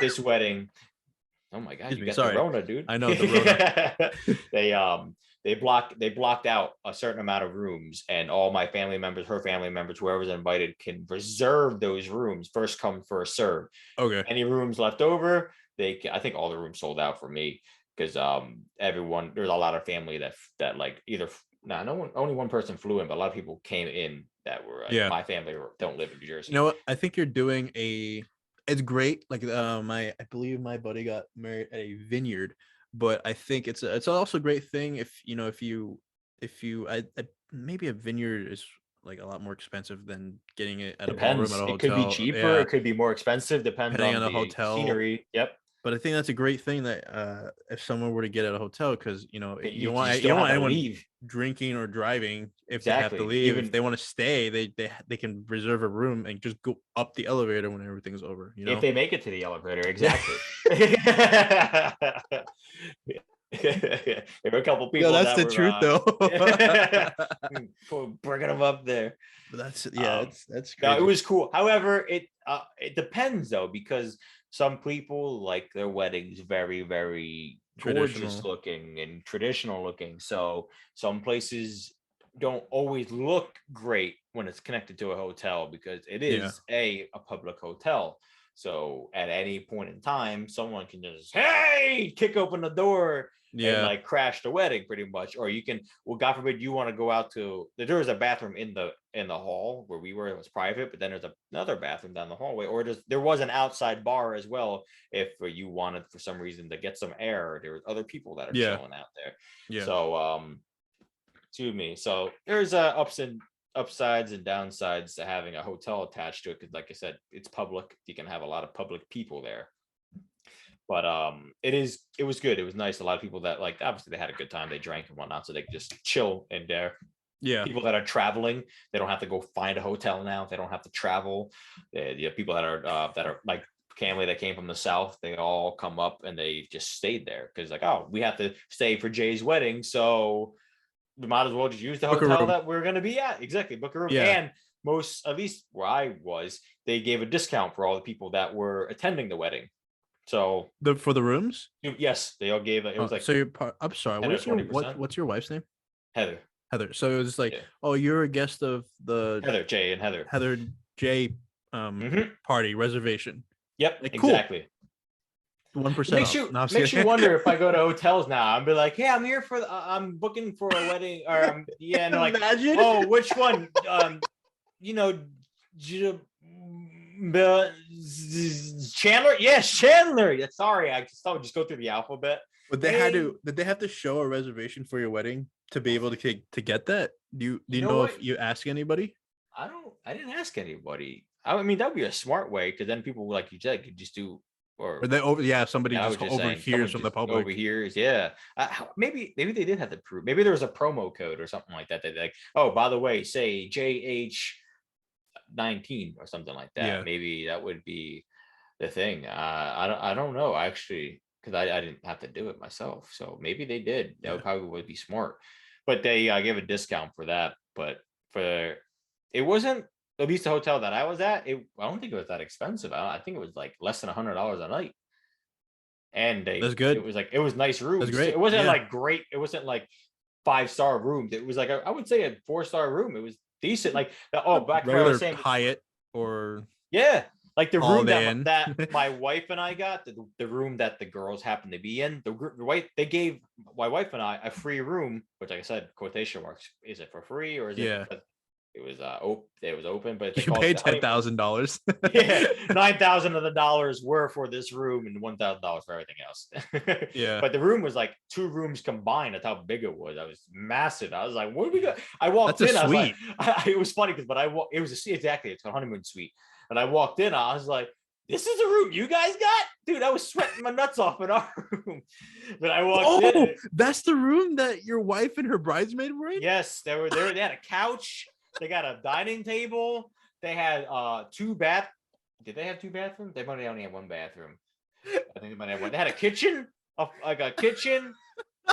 this wedding. Oh my god, excuse you me. got Sorry, the Rona, dude. I know the Rona. They blocked out a certain amount of rooms, and all my family members, her family members, whoever's invited can reserve those rooms, first come, first serve. Okay, Any rooms left over, I think all the rooms sold out for me, because everyone, there's a lot of family that like either no one, only one person flew in, but a lot of people came in that were yeah. my family don't live in New Jersey. You know what? I think you're doing it's great. Like I believe my buddy got married at a vineyard, but I think it's also a great thing if you know if you maybe a vineyard is like a lot more expensive than getting it at a ballroom at Depends. a It could be hotel. cheaper. Yeah, It could be more expensive. Depends depending on on the the hotel. scenery. Yep. But I think that's a great thing that if someone were to get at a hotel, because you know That you you want just you don't don't have want to anyone leave. drinking or driving if they have to Exactly. leave. If Even they want to stay, they can reserve a room and just go up the elevator when everything's over. You if know. they make it to the elevator. Exactly. There were a couple Yeah, people that's that the were truth though. bringing them up there. But that's that's No, it crazy. was cool. However, it depends though, because some people like their weddings very, very gorgeous Traditional. looking and traditional looking. So some places don't always look great when it's connected to a hotel, because it Yeah. is a public hotel. So at any point in time, someone can just, hey, kick open the door and Yeah. like crash the wedding pretty much. Or you can, well, God forbid you want to go out to, there was a bathroom in the hall where we were, it was private, but then there's another bathroom down the hallway, or there was an outside bar as well if you wanted for some reason to get some air. There was other people that are Yeah. chilling out there. Yeah. So excuse me, so there's upsides and downsides to having a hotel attached to it, because like I said, it's public, you can have a lot of public people there. But it was good, it was nice. A lot of people that, like, obviously they had a good time, they drank and whatnot, so they could just chill in there. Yeah. People that are traveling, they don't have to go find a hotel now, they don't have to travel. You have people that are like family that came from the south, they all come up and they just stayed there, because like, oh, we have to stay for Jay's wedding, so we might as well just use the Book a hotel room. that we're going to be at. Exactly. Book a room. Yeah. And most, at least where I was, they gave a discount for all the people that were attending the wedding. So For the rooms. yes, they all gave it. It was like So you're I'm sorry. Heather, What's your 20%. what's your wife's name? Heather. Heather. So it was like, Yeah. oh, you're a guest of the Heather, Jay, and Heather. Heather J Mhm. party reservation. Yep, Like, cool. exactly. 1% Makes off. you No, I'm just makes you kidding. wonder if I go to hotels now. I'm be like, hey, I'm here for I'm booking for a wedding, or yeah, and they're like, Imagine. oh, which one? You know, J- Chandler. Yes, Chandler. Yeah, sorry, I just thought we'd just go through the alphabet. But they had to. Did they have to show a reservation for your wedding to be able to get that? Do you know know if what? you ask anybody? I didn't ask anybody. I mean, that'd be a smart way, because then people, like you said, could just do, or Or they over? Yeah, somebody yeah, I was just just saying, someone overhears from the just public. overhears. Yeah, maybe they did have the proof. Maybe there was a promo code or something like that. That like, oh, by the way, say JH19 or something like that. Yeah. Maybe that would be the thing. I don't know actually, because I didn't have to do it myself. So maybe they did. That would probably would be smart. But they gave a discount for that. But for it wasn't, at least the hotel that I was at. I don't think it was that expensive. I think it was like less than $100 a night. And That's good. it was nice rooms. great, It wasn't yeah. like great. It wasn't like 5-star rooms. It was like I would say a 4-star room. It was decent. Like back where I Regular was saying, Hyatt or yeah, like the room Holiday Inn. that my wife and I got, the room that the girls happened to be in. The wife, they gave my wife and I a free room, which, like I said, quotation marks. Is it for free, or is Yeah. it because it was it was open? But they you called paid it the honeymoon. $10,000. Yeah, $9,000 of the dollars were for this room and $1,000 for everything else. Yeah. But the room was like 2 rooms combined. That's how big it was. I was massive. I was like, "What do we got?" I walked That's a in. I was like, suite. it was funny because, but it was exactly, it's a honeymoon suite. And I walked in. I was like, "This is a room you guys got, dude." I was sweating my nuts off in our room. But I walked in. Oh, that's the room that your wife and her bridesmaid were in? Yes, they were there. They had a couch. They got a dining table. They had 2 bath. Did they have 2 bathrooms? They might only have 1 bathroom. I think they might have 1. They had a kitchen, like a kitchen.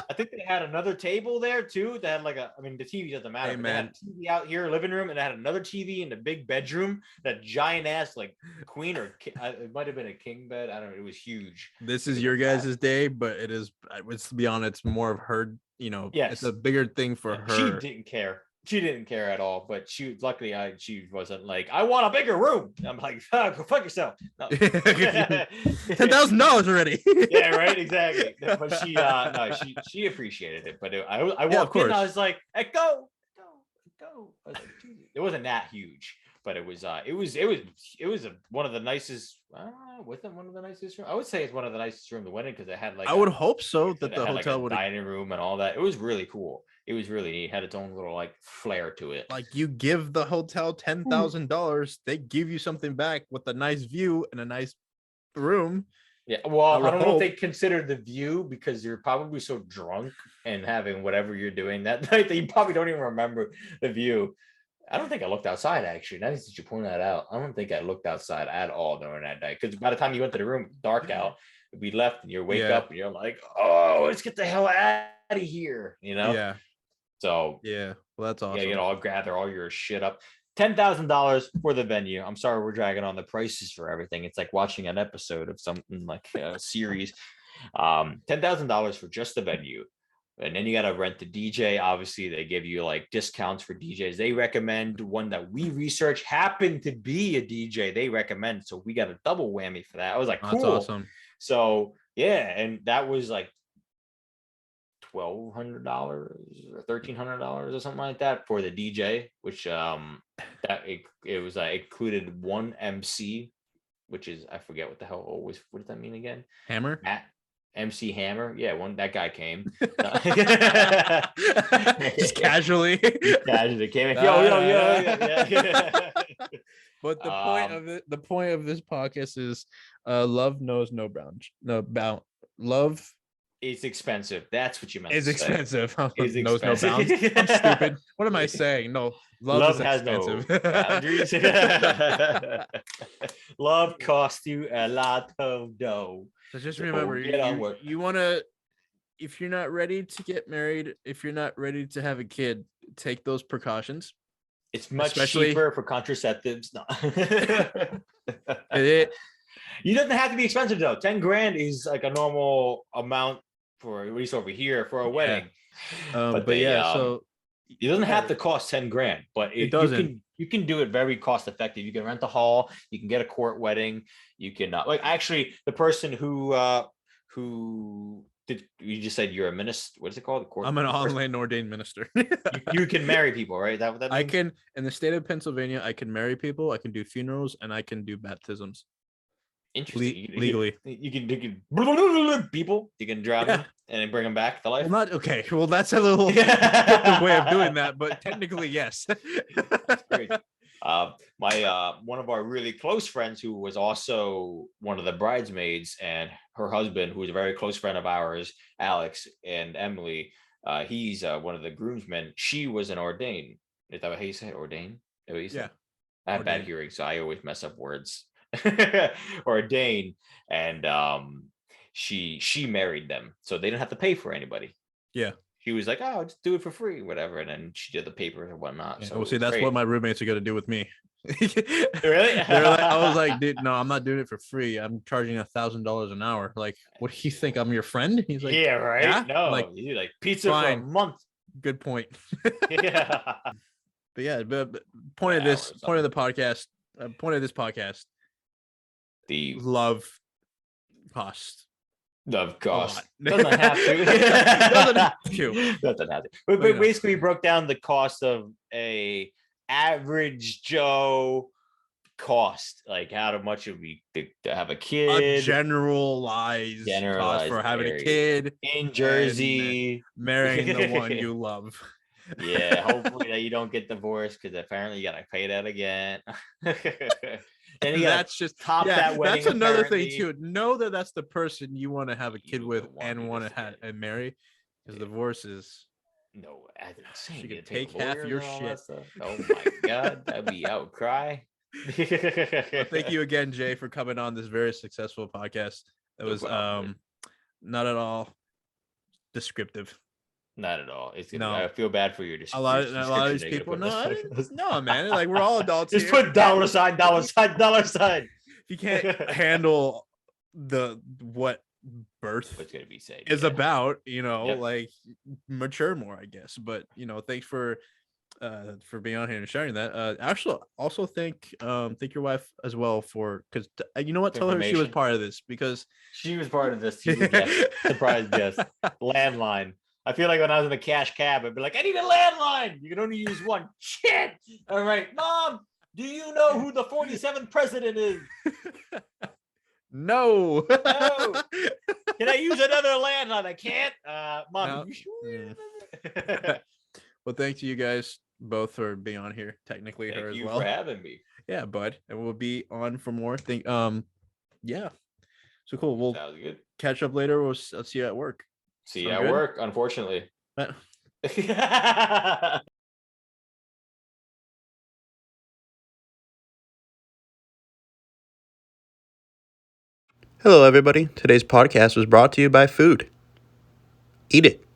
I think they had another table there too. They had like I mean, the TV doesn't matter. Hey, But they had a TV out here, living room, and they had another TV in the big bedroom. That giant ass like queen or it might have been a king bed. I don't know. It was huge. This is your guys' day, but it is. Let's be honest. It's more of her. You know, Yes. it's a bigger thing for her. She didn't care. She didn't care at all. But luckily, she wasn't like, I want a bigger room. I'm like, go fuck yourself. No. $10,000 already. Yeah, right, exactly. But she no, she appreciated it. But I walked in, and I was like, hey, go. I was like, it wasn't that huge, but it was one of the nicest. Wasn't one of the nicest rooms? I would say it's one of the nicest rooms to win in, because it had like I would hope so that it the had like hotel a would dining room and all that. It was really cool. It was really neat. It had its own little like flair to it. like, you give the hotel $10,000, they give you something back with a nice view and a nice room. Yeah, well, I don't know if they hope. consider the view, because you're probably so drunk and having whatever you're doing that night that you probably don't even remember the view. I don't think I looked outside, actually. Now that you point that out, I don't think I looked outside at all during that night, because by the time you went to the room, dark out, we left, and you wake up and you're like, oh, let's get the hell out of here, you know? Yeah. So Yeah. Well, that's awesome. yeah, I'll gather all your shit up. $10,000 for the venue. I'm sorry we're dragging on the prices for everything. It's like watching an episode of something like a series. $10,000 for just the venue. And then you got to rent the DJ. Obviously, they give you like discounts for DJs. They recommend one that we researched happened to be a DJ they recommend. So we got a double whammy for that. I was like, cool. That's awesome. So yeah, and that was like $1,200 or $1,300 or something like that for the DJ, which that it was included 1 MC, which is, I forget what the hell always, what does that mean again? Hammer. MC Hammer, yeah, that guy came. Just casually. Casually came. Yo. But the point of this podcast is, love knows no bounds. Love. It's expensive. That's what you meant. It's expensive. It's knows no bounds. expensive. I'm stupid. What am I saying? No, love is has expensive. no boundaries. Love costs you a lot of dough. So just remember, you want to, if you're not ready to get married, if you're not ready to have a kid, take those precautions. It's much cheaper for contraceptives. No. It doesn't have to be expensive though. 10 grand is like a normal amount for, at least over here, for a wedding. But yeah, so It doesn't have to cost 10 grand, but It doesn't. You can do it very cost effective. You can rent a hall, you can get a court wedding, you can like actually the person who did you just said you're a minister? What is it called? The court. I'm an the person- online ordained minister. You can marry people, right? That what that I means? can in the state of Pennsylvania. I can marry people. I can do funerals, and I can do baptisms. Interesting. legally. You can people. You can drown them and then bring them back to life. Well, not okay. Well, that's a little descriptive way of doing that, but technically, yes. Great. My one of our really close friends who was also one of the bridesmaids and her husband, who was a very close friend of ours, Alex and Emily, he's one of the groomsmen. She was an ordained. Is that how you say it? Ordained? Is that what you say? Yeah. I have bad Ordained. hearing, so I always mess up words. Ordained, and she married them, so they didn't have to pay for anybody. Yeah. She was like, "Oh, just do it for free, whatever," and then she did the papers and whatnot. Yeah, So well, it see, was that's great. what my roommates are gonna do with me. Really? I was like, dude, no, I'm not doing it for free. I'm charging $1,000 an hour. Like, what do you think? I'm your friend? He's like, yeah, right. yeah? No, Like, you like pizza for a fine. month. good point. Yeah. But yeah, but point of An this, hour or point of the podcast, point of this podcast, The love cost. of cost lot. doesn't have to. Doesn't have to. Doesn't have to. But You know. basically, we broke down the cost of a average Joe cost, like how much it would be to have a A kid generalized cost Generalized for having a area. kid, in Jersey. marrying the one you love. Yeah, hopefully that you don't get divorced because apparently you gotta pay that again. And you gotta That's just top that wedding. That's another thing apparently. too. Know that that's the person you want to have a kid You with don't want and me to want to say have it. and marry, because Yeah. divorce is. No, that's insane. She You could gotta take half lawyers your and all shit. that stuff. Oh my god, that'd be outcry. Thank you again, Jay, for coming on this very successful podcast. That No was problem, not at all descriptive. Not at all. It's gonna, No. I feel bad for your A lot of description these that you're people, gonna no, put in this podcast. no, man. Like, we're all adults Just here. put dollar sign, dollar sign, dollar sign. If you can't handle what birth What's gonna be said is yeah. about, Yep. like, mature more, I guess. But thanks for being on here and sharing that. Actually, also thank your wife as well for, because you know what, tell her she was Information. part of this, because She was part of this. She was a guest, surprise guest. Landline. I feel like when I was in a cash cab, I'd be like, I need a landline. You can only use one. Shit. All right, Mom. Do you know who the 47th president is? No. No. Can I use another landline? I can't. Mom. No. You sure? Well, thanks to you guys both for being on here. Technically, her Thank as you well. for having me. Yeah, bud, and we'll be on for more. Yeah. So cool. We'll That was good. catch up later. I'll see you at work. See you Sound at good? work, unfortunately. Uh, Hello, everybody. Today's podcast was brought to you by food. Eat it.